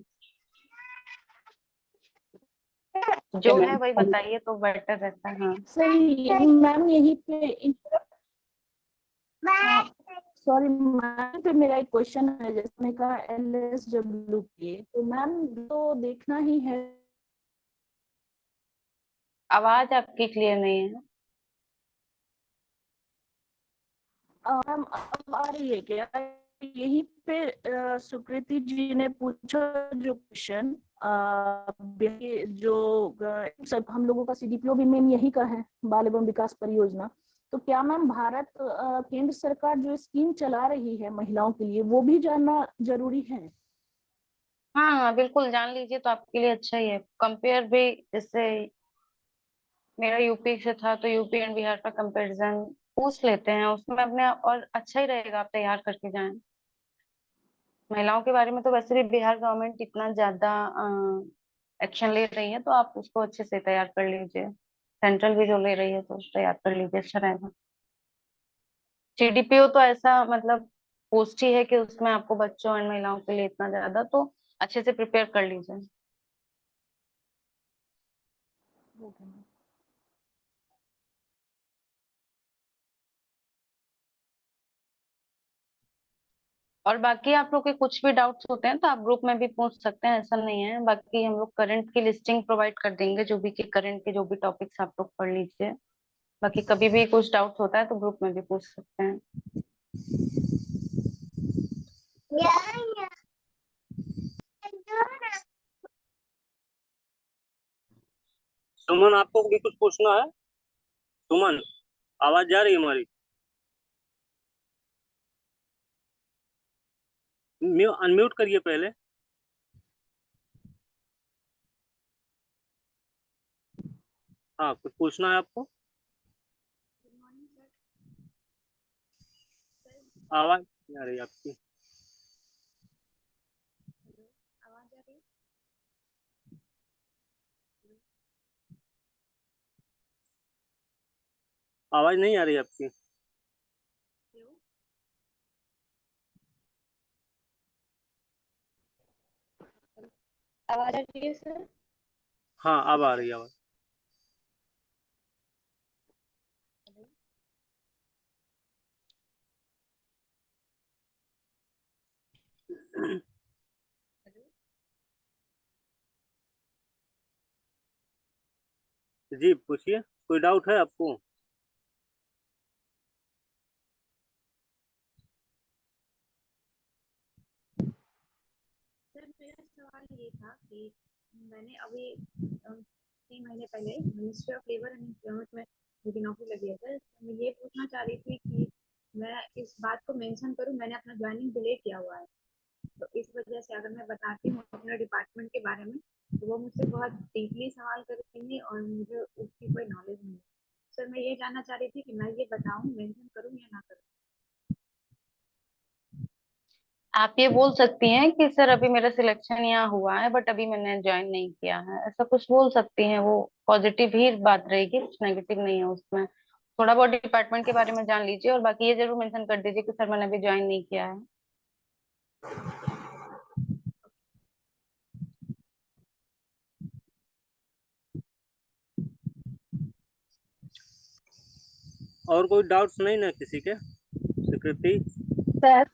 ओके जो है मैम। वही बताइए तो बेटर रहता है। हाँ, सर मैम यहीं पे सॉरी मैम, पे मेरा एक क्वेश्चन है, जैसे मैंने कहा LSW के, तो मैम तो देखना ही है। आवाज आपकी क्लियर नहीं है। मैम अब आ रही है क्या? यहीं पे सुकृति जी ने पूछा जो क्वेश्चन, जो सब हम लोगों का CDPO भी मेन यही का है, बाल एवं विकास परियोजना। तो क्या मैम भारत केंद्र सरकार जो स्कीम चला रही है महिलाओं के लिए, वो भी जानना जरूरी है? हाँ हाँ, बिल्कुल जान लीजिए तो आपके लिए अच्छा ही है। कंपेयर भी, जैसे मेरा यूपी से था तो यूपी एंड बिहार का कंपैरिजन पूछ लेते हैं उसमें अपने, और अच्छा ही रहेगा आप तैयार करके जाएं। महिलाओं के बारे में तो वैसे भी बिहार गवर्नमेंट इतना ज्यादा एक्शन ले रही है, तो आप उसको अच्छे से तैयार कर लीजिए। सेंट्रल भी जो ले रही है तो तैयार कर लीजिए, अच्छा रहेगा। CDPO तो ऐसा मतलब पोस्ट ही है कि उसमें आपको बच्चों एंड महिलाओं के लिए इतना ज्यादा, तो अच्छे से प्रिपेयर कर लीजिए। और बाकी आप लोग के कुछ भी डाउट्स होते हैं तो आप ग्रुप में भी पूछ सकते हैं, ऐसा नहीं है। बाकी हम लोग करंट की लिस्टिंग प्रोवाइड कर देंगे, जो भी के करंट के जो भी टॉपिक्स आप लोग पढ़ लीजिए। बाकी कभी भी कुछ डाउट होता है तो ग्रुप में भी पूछ सकते हैं। सुमन, आपको भी कुछ पूछना है? सुमन, आवाज जा रही है हमारी? अनम्यूट करिए पहले। हाँ, कुछ पूछना है आपको? आवाज नहीं आ रही आपकी। आवाज नहीं आ रही आपकी। आवाज आ रही है सर? हाँ, अब आ रही है आवाज। जी पूछिए, कोई डाउट है आपको? सर मेरा सवाल ये था कि मैंने अभी 3 महीने पहले ministry of labour and employment में मेरी नौकरी लगी है सर। मैं ये पूछना चाह रही थी कि मैं इस बात को मेंशन करूं, मैंने अपना ज्वाइनिंग डिले किया हुआ है, तो इस वजह से अगर मैं बताती हूँ अपने डिपार्टमेंट के बारे में तो वो मुझसे बहुत डीपली सवाल करेंगे और मुझे उसकी कोई नॉलेज नहीं है। सर मैं ये जानना चाह रही थी कि मैं ये बताऊं, मेंशन करूं या ना करूं? आप ये बोल सकती हैं कि सर अभी मेरा सिलेक्शन यहाँ हुआ है बट अभी मैंने ज्वाइन नहीं किया है, ऐसा कुछ बोल सकती हैं। वो पॉजिटिव ही बात रहेगी, कुछ नेगेटिव नहीं है उसमें। थोड़ा बहुत डिपार्टमेंट के बारे में जान लीजिए और बाकी ये जरूर मेंशन कर दीजिए कि सर मैंने अभी ज्वाइन नहीं किया है। और कोई डाउट्स नहीं ना किसी के? स्वीकृति? सर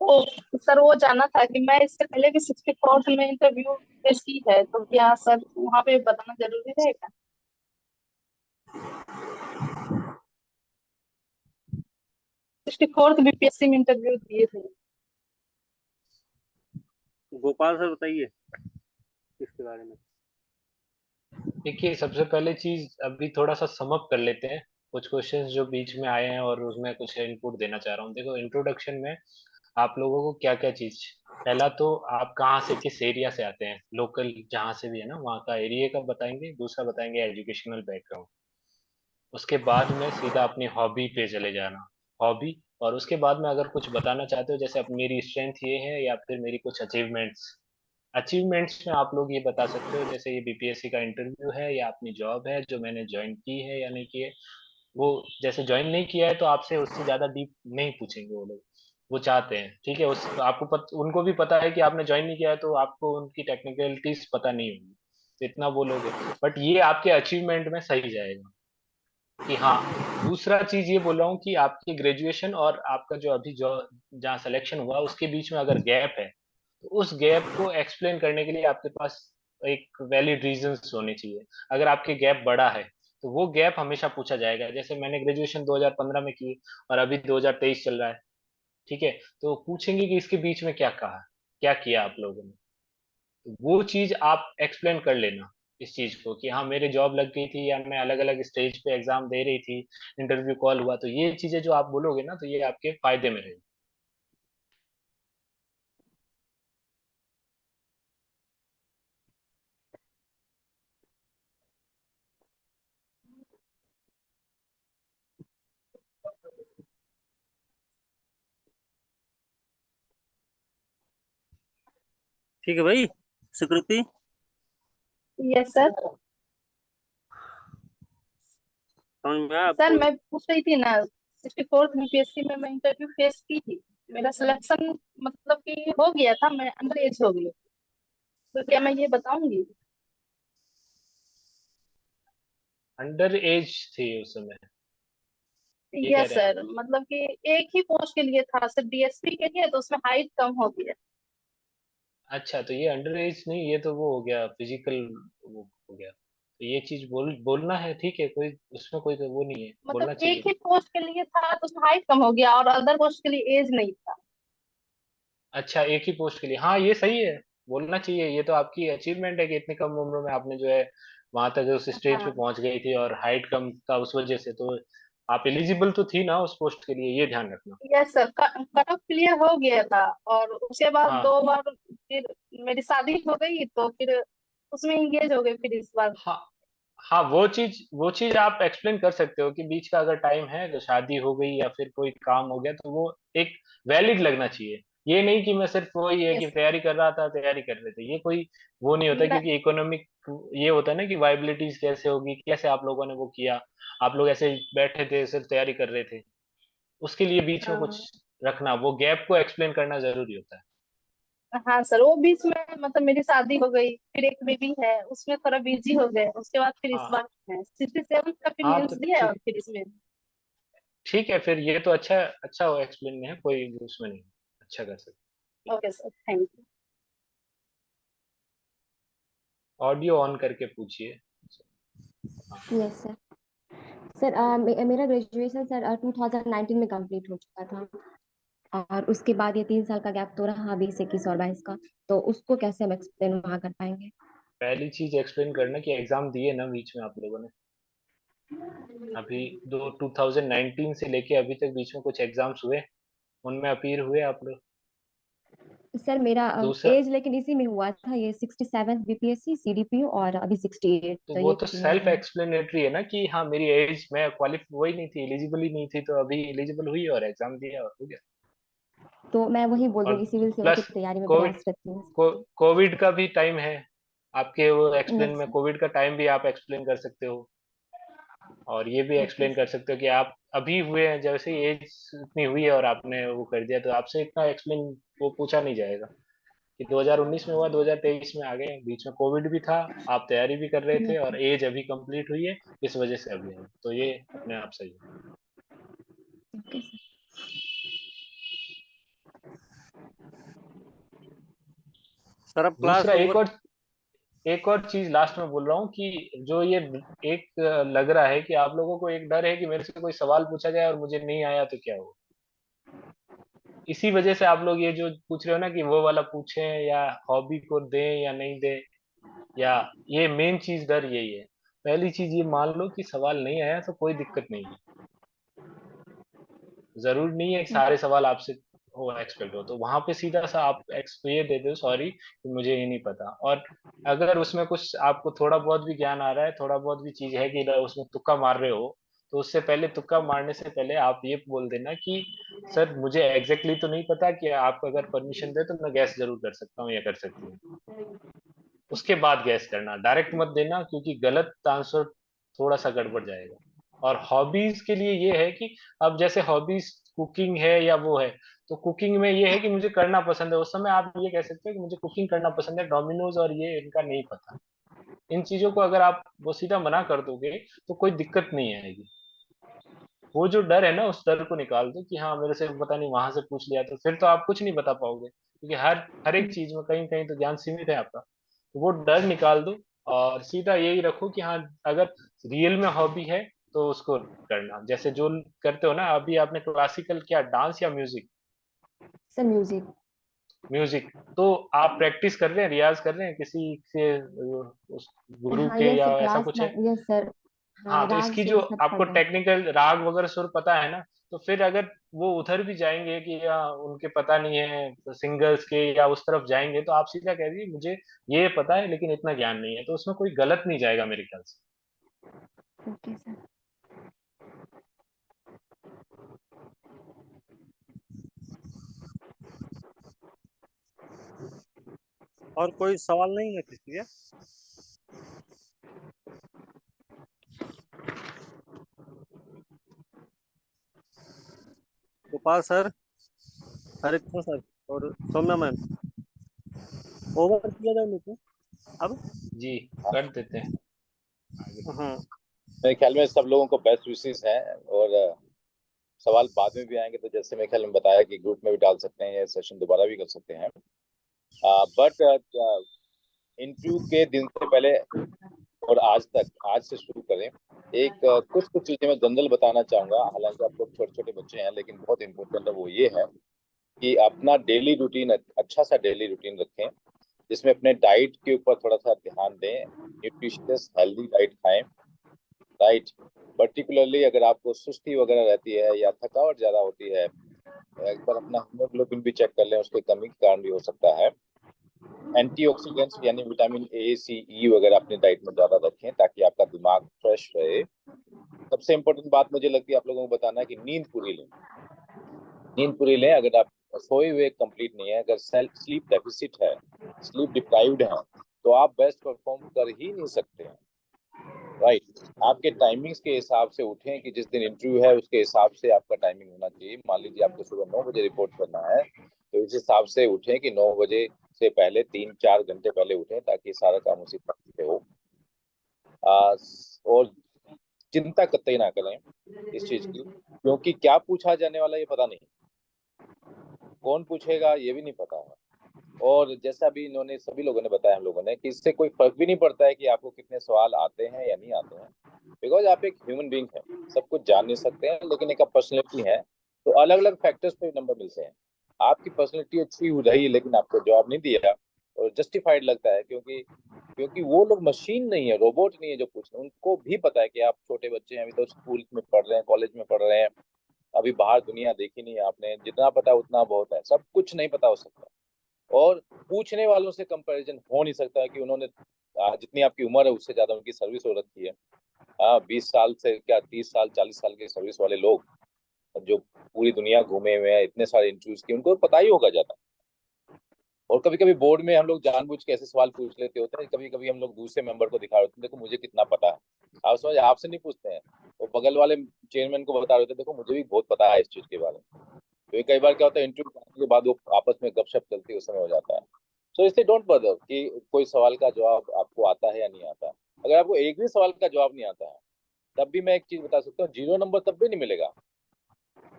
वो सर वो जानना था कि मैं इससे पहले भी 64th में इंटरव्यू फेस की है, तो क्या सर वहाँ पे बताना जरूरी रहेगा? 64th BPSC में इंटरव्यू दिए थे। गोपाल सर बताइए इसके बारे में। देखिए, सबसे पहले चीज अभी थोड़ा सा समअप कर लेते हैं कुछ क्वेश्चंस जो बीच में आए हैं और उसमें कुछ इनपुट देना चाह रहा हूँ। देखो, इंट्रोडक्शन में आप लोगों को क्या क्या चीज, पहला तो आप कहाँ से, किस एरिया से आते हैं, लोकल जहाँ से भी है ना वहाँ का एरिया का बताएंगे। दूसरा बताएंगे एजुकेशनल बैकग्राउंड। उसके बाद में सीधा अपनी हॉबी पे चले जाना, हॉबी। और उसके बाद में अगर कुछ बताना चाहते हो, जैसे अब मेरी स्ट्रेंथ ये है या फिर मेरी कुछ अचीवमेंट्स, अचीवमेंट्स में आप लोग ये बता सकते हो जैसे ये बीपीएससी का इंटरव्यू है या अपनी जॉब है जो मैंने ज्वाइन की है या नहीं की है। वो जैसे ज्वाइन नहीं किया है तो आपसे उससे ज्यादा डीप नहीं पूछेंगे वो लोग, वो चाहते हैं, ठीक है। उस आपको उनको भी पता है कि आपने ज्वाइन नहीं किया है तो आपको उनकी टेक्निकलिटीज पता नहीं होगी, तो इतना बोलोगे। बट ये आपके अचीवमेंट में सही जाएगा कि हाँ। दूसरा चीज ये बोल रहा हूँ कि आपकी ग्रेजुएशन और आपका जो अभी जो जहाँ सिलेक्शन हुआ उसके बीच में अगर गैप है, तो उस गैप को एक्सप्लेन करने के लिए आपके पास एक वैलिड रीजंस होने चाहिए। अगर आपके गैप बड़ा है तो वो गैप हमेशा पूछा जाएगा। जैसे मैंने ग्रेजुएशन 2015 में की और अभी 2023 चल रहा है, ठीक है, तो पूछेंगे कि इसके बीच में क्या कहा, क्या किया आप लोगों ने। तो वो चीज आप एक्सप्लेन कर लेना इस चीज को कि हाँ मेरे जॉब लग गई थी या मैं अलग अलग स्टेज पे एग्जाम दे रही थी, इंटरव्यू कॉल हुआ, तो ये चीजें जो आप बोलोगे ना तो ये आपके फायदे में रहेगी। ठीक है भाई, स्वीकृति यस सर। समझ में आया सर आपको? मैं पूछ रही थी ना, 64th बीपीएससी में मैं इंटरव्यू फेस की थी, मेरा सिलेक्शन मतलब कि हो गया था, मैं अंडर एज हो गई, तो क्या मैं ये बताऊंगी? अंडर एज थे उस समय, ये कह यस रहे हैं आप? सर, मतलब कि एक ही पोस्ट के लिए था सिर्फ डीएसपी के लिए, तो उसमें हाइट कम हो गया। अच्छा, तो ये अंडर एज नहीं, ये तो वो हो गया फिजिकल, वो हो गया। तो ये चीज बोलना है, ठीक है, कोई उसमें कोई तो वो नहीं है, मतलब बोलना एक चाहिए। ही पोस्ट के लिए था तो उसमें हाइट कम हो गया, और अदर पोस्ट के लिए एज नहीं था। अच्छा, एक ही पोस्ट के लिए, हाँ ये सही है, बोलना चाहिए। ये तो आपकी अचीवमेंट है कि इतनी कम उम्र में आपने जो है वहां तक उस स्टेज पे हाँ। पहुंच गई थी, और हाइट कम था उस वजह से तो आप एलिजिबल तो थी ना उस पोस्ट के लिए, ये ध्यान रखना। Yes sir, cut off clear हो गया था, और उसके बाद हाँ 2 बार फिर मेरी शादी हो गई, तो फिर उसमें इंगेज हो गए फिर इस बार। हाँ हाँ, वो चीज आप एक्सप्लेन कर सकते हो कि बीच का अगर टाइम है तो शादी हो गई या फिर कोई काम हो गया, तो वो एक वैलिड लगना चाहिए। ये नहीं कि मैं सिर्फ वही है कि यस। तैयारी कर रहा था, तैयारी कर रहे थे, ये कोई वो नहीं होता, क्योंकि इकोनॉमिक ये होता है ना कि वाइबिलिटीज कैसे होगी, कैसे आप लोगों ने वो किया। आप लोग ऐसे बैठे थे सिर्फ तैयारी कर रहे थे, उसके लिए बीच में कुछ रखना, वो गैप को एक्सप्लेन करना जरूरी होता है। हाँ सर, वो बीच में मतलब मेरी शादी हो गई, फिर एक बेबी है, उसमें थोड़ा बिजी हो गए, उसके बाद फिर इस हाँ बार है 67 का फिर हाँ, तो मेंस दिया है, और ठीक, फिर इसमें। ठीक है फिर, ये तो अच्छा अच्छा एक्सप्लेन है, कोई उसमें नहीं, अच्छा कर सकते। Okay sir, thank you. Audio on करके पूछिए। हाँ, यस सर। सर मेरा ग्रेजुएशन सर 2019 में कंप्लीट हो चुका था, और उसके बाद ये 3 साल का गैप तो रहा 20 21 और 22 का, तो उसको कैसे हम एक्सप्लेन वहां कर पाएंगे? पहली चीज एक्सप्लेन करना कि एग्जाम दिए ना बीच में आप लोगों ने, अभी दो 2019 से लेके अभी तक बीच में कुछ एग्जाम्स हुए, उनमें अपीयर हुए आप लोग? सर मेरा दूसरा, एज लेकिन इसी में हुआ था, ये 67 बीपीएससी सीडीपीओ, और अभी 68, तो तो वो ये तो क्लियर सेल्फ है। एक्सप्लेनेटरी है ना कि हाँ मेरी एज, मैं क्वालिफाई वही नहीं थी, एलिजिबल ही नहीं थी, तो अभी एलिजिबल हुई और एग्जाम दिया और हो गया। तो मैं वही बोल और दूंगी, सिविल सेवा की प्लस तैयारी में कोविड, प्रयासरत हूँ। कोविड का भी टाइम है आपके, वो एक्सप्लेन यस में सर। कोविड का टाइम भी आप एक्सप्लेन कर सकते हो। और ये भी ओके एक्सप्लेन कर सर। सकते हो कि आप अभी हुए हैं, जैसे एज इतनी हुई है और आपने वो कर दिया, तो आपसे इतना एक्सप्लेन वो पूछा नहीं जाएगा कि 2019 में हुआ, 2023 में आ गए, बीच में कोविड भी था, आप तैयारी भी कर रहे थे, और एज अभी कंप्लीट हुई है, इस वजह से अभी है, तो ये अपने आप सही है। Okay sir. सर अब क्लास दूसरा ओवर। एक और चीज लास्ट में बोल रहा हूँ कि जो ये एक लग रहा है कि आप लोगों को एक डर है कि मेरे से कोई सवाल पूछा जाए और मुझे नहीं आया तो क्या हो, इसी वजह से आप लोग ये जो पूछ रहे हो ना कि वो वाला पूछें या हॉबी को दें या नहीं दें, या ये मेन चीज डर यही है। पहली चीज ये मान लो कि सवाल नहीं आया तो कोई दिक्कत नहीं है, जरूरी नहीं है कि सारे सवाल आपसे हो एक्सपेक्ट हो, तो वहां पे सीधा सा आप ये दे दो सॉरी कि मुझे ये नहीं पता। और अगर उसमें कुछ आपको थोड़ा बहुत भी ज्ञान आ रहा है, थोड़ा बहुत भी चीज है कि उसमें तुक्का मार रहे हो, तो उससे पहले, तुक्का मारने से पहले आप ये बोल देना कि सर मुझे एग्जैक्टली तो नहीं पता, कि आप अगर परमिशन दे तो मैं गैस जरूर कर सकता हूँ या कर सकती हूँ। उसके बाद गैस करना, डायरेक्ट मत देना, क्योंकि गलत आंसर थोड़ा सा गड़बड़ जाएगा। और हॉबीज के लिए ये है कि अब जैसे हॉबीज कुकिंग है या वो है, तो कुकिंग में ये है कि मुझे करना पसंद है, उस समय आप ये कह सकते हो कि मुझे कुकिंग करना पसंद है, डोमिनोज और ये इनका नहीं पता। इन चीजों को अगर आप वो सीधा मना कर दोगे तो कोई दिक्कत नहीं आएगी। वो जो डर है ना, उस डर को निकाल दो कि हाँ मेरे से पता नहीं, वहां से पूछ लिया, तो फिर तो आप कुछ नहीं बता पाओगे, क्योंकि हर हर एक चीज में कहीं कहीं तो ज्ञान सीमित है आपका। तो वो डर निकाल दो और सीधा यही रखो कि हाँ अगर रियल में हॉबी है तो उसको करना, जैसे जो करते हो ना अभी आपने क्लासिकल क्या, डांस या म्यूजिक? Sir music. म्यूजिक। तो आप प्रैक्टिस कर रहे हैं, रियाज कर रहे हैं किसी से, उस गुरु हाँ के यस या सर, ऐसा क्लास कुछ में है? Yes sir. हाँ हाँ, तो राग इसकी जो सुर सब आपको पढ़ा है। टेक्निकल राग वगैरह सुर पता है ना, तो फिर अगर वो उधर भी जाएंगे कि या उनके पता नहीं है तो सिंगर्स के या उस तरफ जाएंगे, तो आप सीधा कह दीजिए मुझे ये पता है लेकिन इतना ज्ञान नहीं है, तो उसमें कोई गलत नहीं जाएगा मेरे ख्याल से। Okay sir. और कोई सवाल नहीं है किसी के? गोपाल सर, हरे कृष्ण सर और सौम्या मैम, ओवर किया जाए लेकिन अब। जी, कर देते हैं आगे। हाँ। मेरे ख्याल में सब लोगों को बेस्ट विशेस हैं। और सवाल बाद में भी आएंगे, तो जैसे मेरे ख्याल में बताया कि ग्रुप में भी डाल सकते हैं या सेशन दोबारा भी कर सकते हैं। बट इंटरव्यू के दिन से पहले और आज तक, आज से शुरू करें। एक कुछ कुछ चीजें मैं जनरल बताना चाहूंगा, हालांकि आप लोग छोटे छोटे बच्चे हैं, लेकिन बहुत इंपॉर्टेंट है। वो ये है कि अपना डेली रूटीन, अच्छा सा डेली रूटीन रखें, जिसमें अपने डाइट के ऊपर थोड़ा सा ध्यान दें, न्यूट्रिशियस हेल्दी डाइट खाएं। राइट। पर्टिकुलरली अगर आपको सुस्ती वगैरह रहती है या थकावट ज्यादा होती है, एक बार अपना हीमोग्लोबिन भी चेक कर लें, उसके कमी के कारण भी हो सकता है। एंटीऑक्सीडेंट्स यानी विटामिन ए सी ई वगैरह अपनी डाइट में ज्यादा रखें, ताकि आपका दिमाग फ्रेश रहे। सबसे इम्पोर्टेंट बात मुझे लगती है आप लोगों को बताना है कि नींद पूरी लें। नींद पूरी लें। अगर आप सोए हुए कंप्लीट नहीं है, अगर स्लीप डेफिसिट है, स्लीप डिप्राइव्ड है, तो आप बेस्ट परफॉर्म कर ही नहीं सकते हैं। राइट। आपके टाइमिंग्स के हिसाब से उठें कि जिस दिन इंटरव्यू है उसके हिसाब से आपका टाइमिंग होना चाहिए। मान लीजिए आपको सुबह 9 बजे रिपोर्ट करना है, तो इस हिसाब से उठें कि 9 बजे से पहले 3-4 घंटे पहले उठें, ताकि सारा काम उसी वक्त पे हो। और चिंता कतई ना करें इस चीज की, क्योंकि क्या पूछा जाने वाला ये पता नहीं, कौन पूछेगा ये भी नहीं पता है। और जैसा भी इन्होंने सभी लोगों ने बताया, हम लोगों ने, कि इससे कोई फर्क भी नहीं पड़ता है कि आपको कितने सवाल आते हैं या नहीं आते हैं, बिकॉज आप एक ह्यूमन बीइंग है, सब कुछ जान नहीं सकते हैं, लेकिन एक पर्सनैलिटी है, तो अलग अलग फैक्टर्स पे नंबर मिलते हैं। आपकी पर्सनैलिटी अच्छी हो रही लेकिन आपको जवाब नहीं दिया, और जस्टिफाइड लगता है, क्योंकि क्योंकि वो लोग मशीन नहीं है, रोबोट नहीं है जो पूछ रहे हैं। उनको भी पता है कि आप छोटे बच्चे हैं, अभी तो स्कूल में पढ़ रहे हैं, कॉलेज में पढ़ रहे हैं, अभी बाहर दुनिया देखी नहीं है आपने, जितना पता है उतना बहुत है, सब कुछ नहीं पता हो सकता। और पूछने वालों से कंपैरिजन हो नहीं सकता है कि उन्होंने जितनी आपकी उम्र है उससे ज्यादा उनकी सर्विस हो रखी है। 20 साल से क्या, 30 साल 40 साल के सर्विस वाले लोग जो पूरी दुनिया घूमे हुए हैं, इतने सारे इंटरव्यूज किए, उनको पता ही होगा ज्यादा। और कभी कभी बोर्ड में हम लोग जानबूझ के ऐसे सवाल पूछ लेते होते हैं, कभी कभी हम लोग दूसरे मेंबर को दिखा रहे होते हैं, देखो मुझे कितना पता है। आप समझ, आपसे नहीं पूछते हैं, वो बगल वाले चेयरमैन को बता रहे होते हैं, देखो मुझे भी बहुत पता है इस चीज के बारे में। तो कई बार क्या होता है, इंटरव्यू करने के बाद वो आपस में गपशप चलती है, उस समय हो जाता है। सो इसलिए डोंट बदर कि कोई सवाल का जवाब आपको आता है या नहीं आता। अगर आपको एक भी सवाल का जवाब नहीं आता है, तब भी मैं एक चीज बता सकता हूँ, 0 नंबर तब भी नहीं मिलेगा।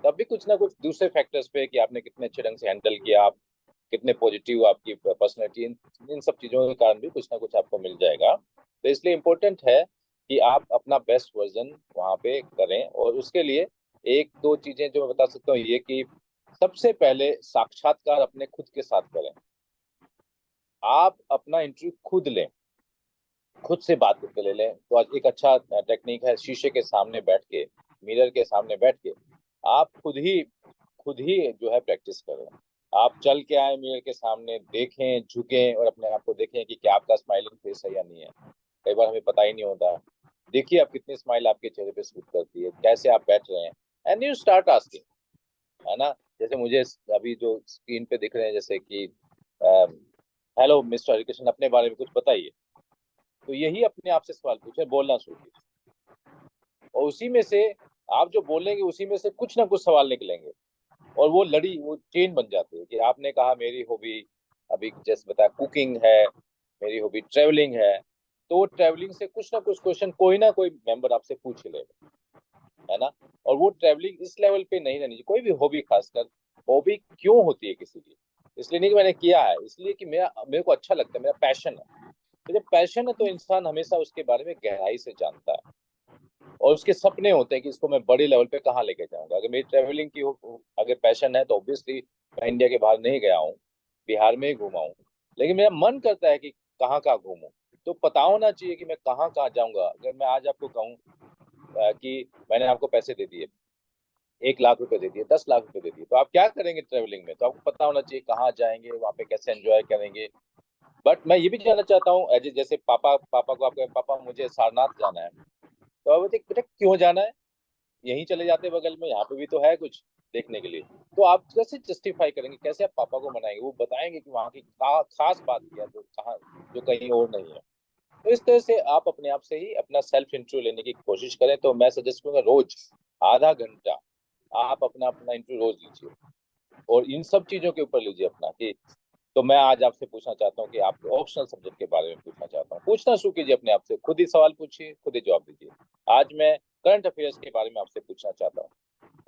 तब भी कुछ ना कुछ दूसरे फैक्टर्स पे, कि आपने कितने अच्छे ढंग से हैंडल किया, आप कितने पॉजिटिव आपकी पर्सनैलिटी, इन सब चीजों के कारण भी कुछ ना कुछ आपको मिल जाएगा। तो इसलिए इम्पोर्टेंट है कि आप अपना बेस्ट वर्जन वहाँ पे करें। और उसके लिए एक दो चीजें जो मैं बता सकता हूँ, ये कि सबसे पहले साक्षात्कार अपने खुद के साथ करें। आप अपना इंटरव्यू खुद लें, खुद से बात करके ले लें। तो आज एक अच्छा टेक्निक है, शीशे के सामने बैठ के, मिरर के सामने बैठ के आप खुद ही जो है प्रैक्टिस करें। आप चल के आए, मिरर के सामने देखें, झुकें और अपने आप को देखें कि क्या आपका स्माइलिंग फेस है या नहीं है। कई बार हमें पता ही नहीं होता। देखिए आप कितनी स्माइल आपके चेहरे पे सूट करती है, कैसे आप बैठ रहे हैं, एंड यू स्टार्ट आस्किंग, है ना। जैसे मुझे अभी जो स्क्रीन पे दिख रहे हैं, जैसे कि हेलो मिस्टर हरिकृष्ण, अपने बारे में कुछ बताइए। तो यही अपने आप से सवाल पूछे, बोलना शुरू कीजिए। और उसी में से आप जो बोलेंगे उसी में से कुछ ना कुछ सवाल निकलेंगे, और वो चेन बन जाती है कि आपने कहा मेरी हॉबी अभी जैसे बताया कुकिंग है, मेरी हॉबी ट्रेवलिंग है, तो वो ट्रेवलिंग से कुछ ना कुछ क्वेश्चन कोई ना कोई मेंबर आपसे पूछ ही लेगा, है ना। और वो ट्रेवलिंग इस लेवल पे नहीं रहनी चाहिए, कोई भी हॉबी, खासकर हॉबी क्यों होती है किसी की, इसलिए नहीं कि मैंने किया है, इसलिए कि मेरे को अच्छा लगता है, मेरा पैशन है। तो जब पैशन है तो इंसान हमेशा उसके बारे में गहराई से जानता है, और उसके सपने होते हैं कि इसको मैं बड़े लेवल पे कहाँ लेके जाऊंगा। अगर मेरी ट्रेवलिंग की अगर पैशन है तो ऑब्वियसली मैं इंडिया के बाहर नहीं गया हूँ, बिहार में ही घूमा हूँ, लेकिन मेरा मन करता है कि कहाँ कहाँ घूमूं, तो पता होना चाहिए कि मैं कहाँ कहाँ जाऊंगा। अगर मैं आज आपको कहूँ कि मैंने आपको पैसे दे दिए, 1 लाख रुपए दे दिए, 10 लाख रुपए दे दिए, तो आप क्या करेंगे ट्रेवलिंग में, तो आपको पता होना चाहिए कहाँ जाएंगे, वहाँ पे कैसे एंजॉय करेंगे। बट मैं ये भी जानना चाहता हूँ एज जैसे पापा को आप कहें पापा मुझे सारनाथ जाना है, तो आप बोलते बेटा क्यों जाना है, यहीं चले जाते बगल में, यहाँ पे भी तो है कुछ देखने के लिए। तो आप कैसे जस्टिफाई करेंगे, कैसे आप पापा को मनाएंगे, वो बताएंगे कि वहाँ की खास बात क्या है जो कहीं और नहीं है। तो इस तरह से आप अपने आप से ही अपना सेल्फ इंटरव्यू लेने की कोशिश करें। तो मैं सजेस्ट करूंगा रोज आधा घंटा आप अपना इंटरव्यू रोज लीजिए, और इन सब चीजों के ऊपर लीजिए अपना कि तो मैं आज आपसे पूछना चाहता हूँ कि आपके ऑप्शनल सब्जेक्ट के बारे में पूछना चाहता हूँ। पूछना शुरू कीजिए अपने आप से, खुद ही सवाल पूछिए, खुद ही जवाब दीजिए। आज मैं करंट अफेयर्स के बारे में आपसे पूछना चाहता हूँ,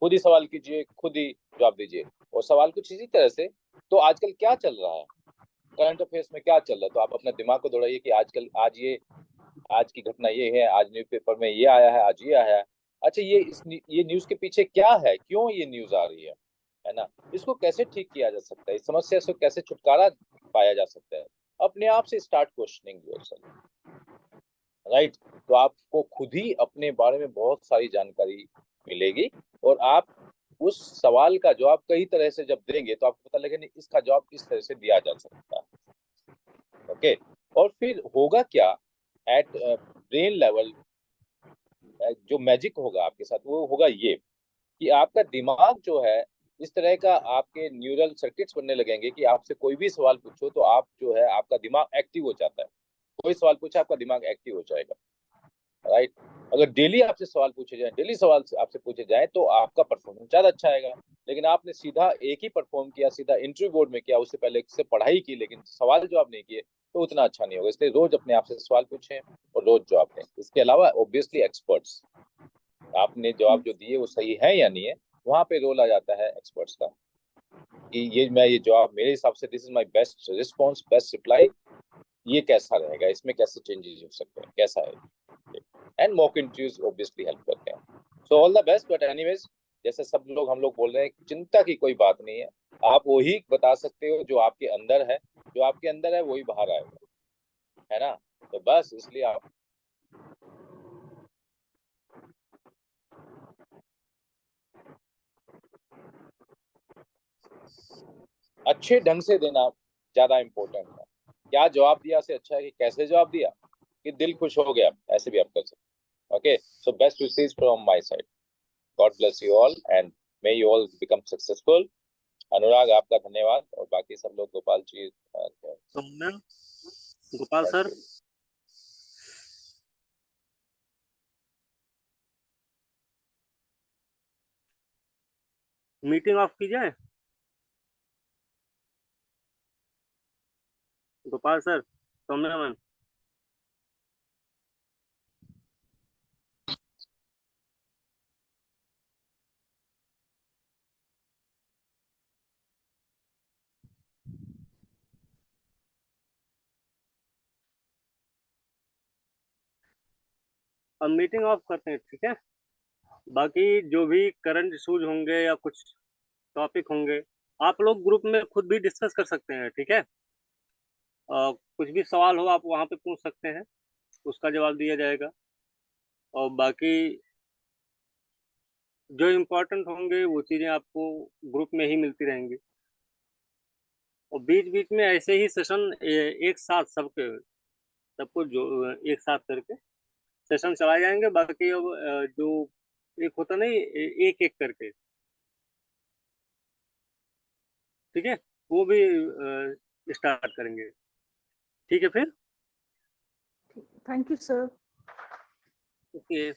खुद ही सवाल कीजिए, खुद ही जवाब दीजिए। और सवाल कुछ इसी तरह से, तो आजकल क्या चल रहा है, करंट अफेयर्स में क्या चल रहा है, तो आप अपने दिमाग को दौड़ाइए कि आजकल आज की घटना ये है, आज न्यूज़पेपर में ये आया है, आज ये आया है, अच्छा ये न्यूज़ के पीछे क्या है, क्यों ये न्यूज़ आ रही है ना, इसको कैसे ठीक किया जा सकता है, इस समस्या से कैसे छुटकारा पाया जा सकता है। अपने आप से स्टार्ट क्वेश्चनिंग योरसेल्फ, राइट। तो आपको खुद ही अपने बारे में बहुत सारी जानकारी मिलेगी, और आप उस सवाल का जवाब कई तरह से जब देंगे तो आपको पता लगेगा नहीं इसका जवाब किस तरह से दिया जा सकता है। ओके, और फिर होगा क्या एट ब्रेन लेवल, जो मैजिक होगा आपके साथ वो होगा ये कि आपका दिमाग जो है इस तरह का, आपके न्यूरल सर्किट्स बनने लगेंगे कि आपसे कोई भी सवाल पूछो तो आप जो है आपका दिमाग एक्टिव हो जाता है। कोई सवाल पूछा आपका दिमाग एक्टिव हो जाएगा, राइट। अगर डेली आपसे सवाल पूछे जाए, डेली सवाल आपसे पूछे जाए तो आपका परफॉर्मेंस ज्यादा अच्छा आएगा। लेकिन आपने सीधा एक ही परफॉर्म किया, सीधा इंटरव्यू बोर्ड में किया, उससे पहले से पढ़ाई की लेकिन सवाल जवाब नहीं किए, तो उतना अच्छा नहीं होगा। इसलिए रोज अपने आप से सवाल पूछें और रोज जवाब दें। इसके अलावा ऑब्वियसली एक्सपर्ट्स, आपने जवाब जो दिए वो सही है या नहीं है, वहां पे रोल आ जाता है एक्सपर्ट्स का कि ये जवाब मेरे हिसाब से this is my best response, best reply, ये कैसा रहेगा, इसमें कैसे चेंजेस हो सकते हैं, कैसा है। And mock interviews obviously help करते हैं। So all the best. But anyways, जैसे सब लोग हम लोग बोल रहे हैं, चिंता की कोई बात नहीं है, आप वही बता सकते हो जो आपके अंदर है, जो आपके अंदर है वही बाहर आएगा, है ना। तो बस इसलिए आप अच्छे ढंग से देना ज्यादा इम्पोर्टेंट है। क्या जवाब दिया से अच्छा है कि कैसे जवाब दिया, कि दिल खुश हो गया, ऐसे भी आप कर सकते। Okay, so best wishes from my side. God bless you all and may you all become successful. Anurag आपका धन्यवाद, और बाकी सब लोग, गोपाल जी, तो ma'am, Gopal sir, meeting off की जाए। गोपाल सर, सौम्या मैम, अब मीटिंग ऑफ करते हैं, ठीक है। बाकी जो भी करंट इशूज होंगे या कुछ टॉपिक होंगे, आप लोग ग्रुप में खुद भी डिस्कस कर सकते हैं, ठीक है। कुछ भी सवाल हो आप वहाँ पे पूछ सकते हैं, उसका जवाब दिया जाएगा। और बाकी जो इम्पोर्टेंट होंगे वो चीज़ें आपको ग्रुप में ही मिलती रहेंगी। और बीच बीच में ऐसे ही सेशन एक साथ सबको जो एक साथ करके सेशन चलाए जाएंगे। बाकी अब जो एक होता नहीं, एक एक करके, ठीक है, वो भी स्टार्ट करेंगे, ठीक है फिर। Thank you sir. ओके।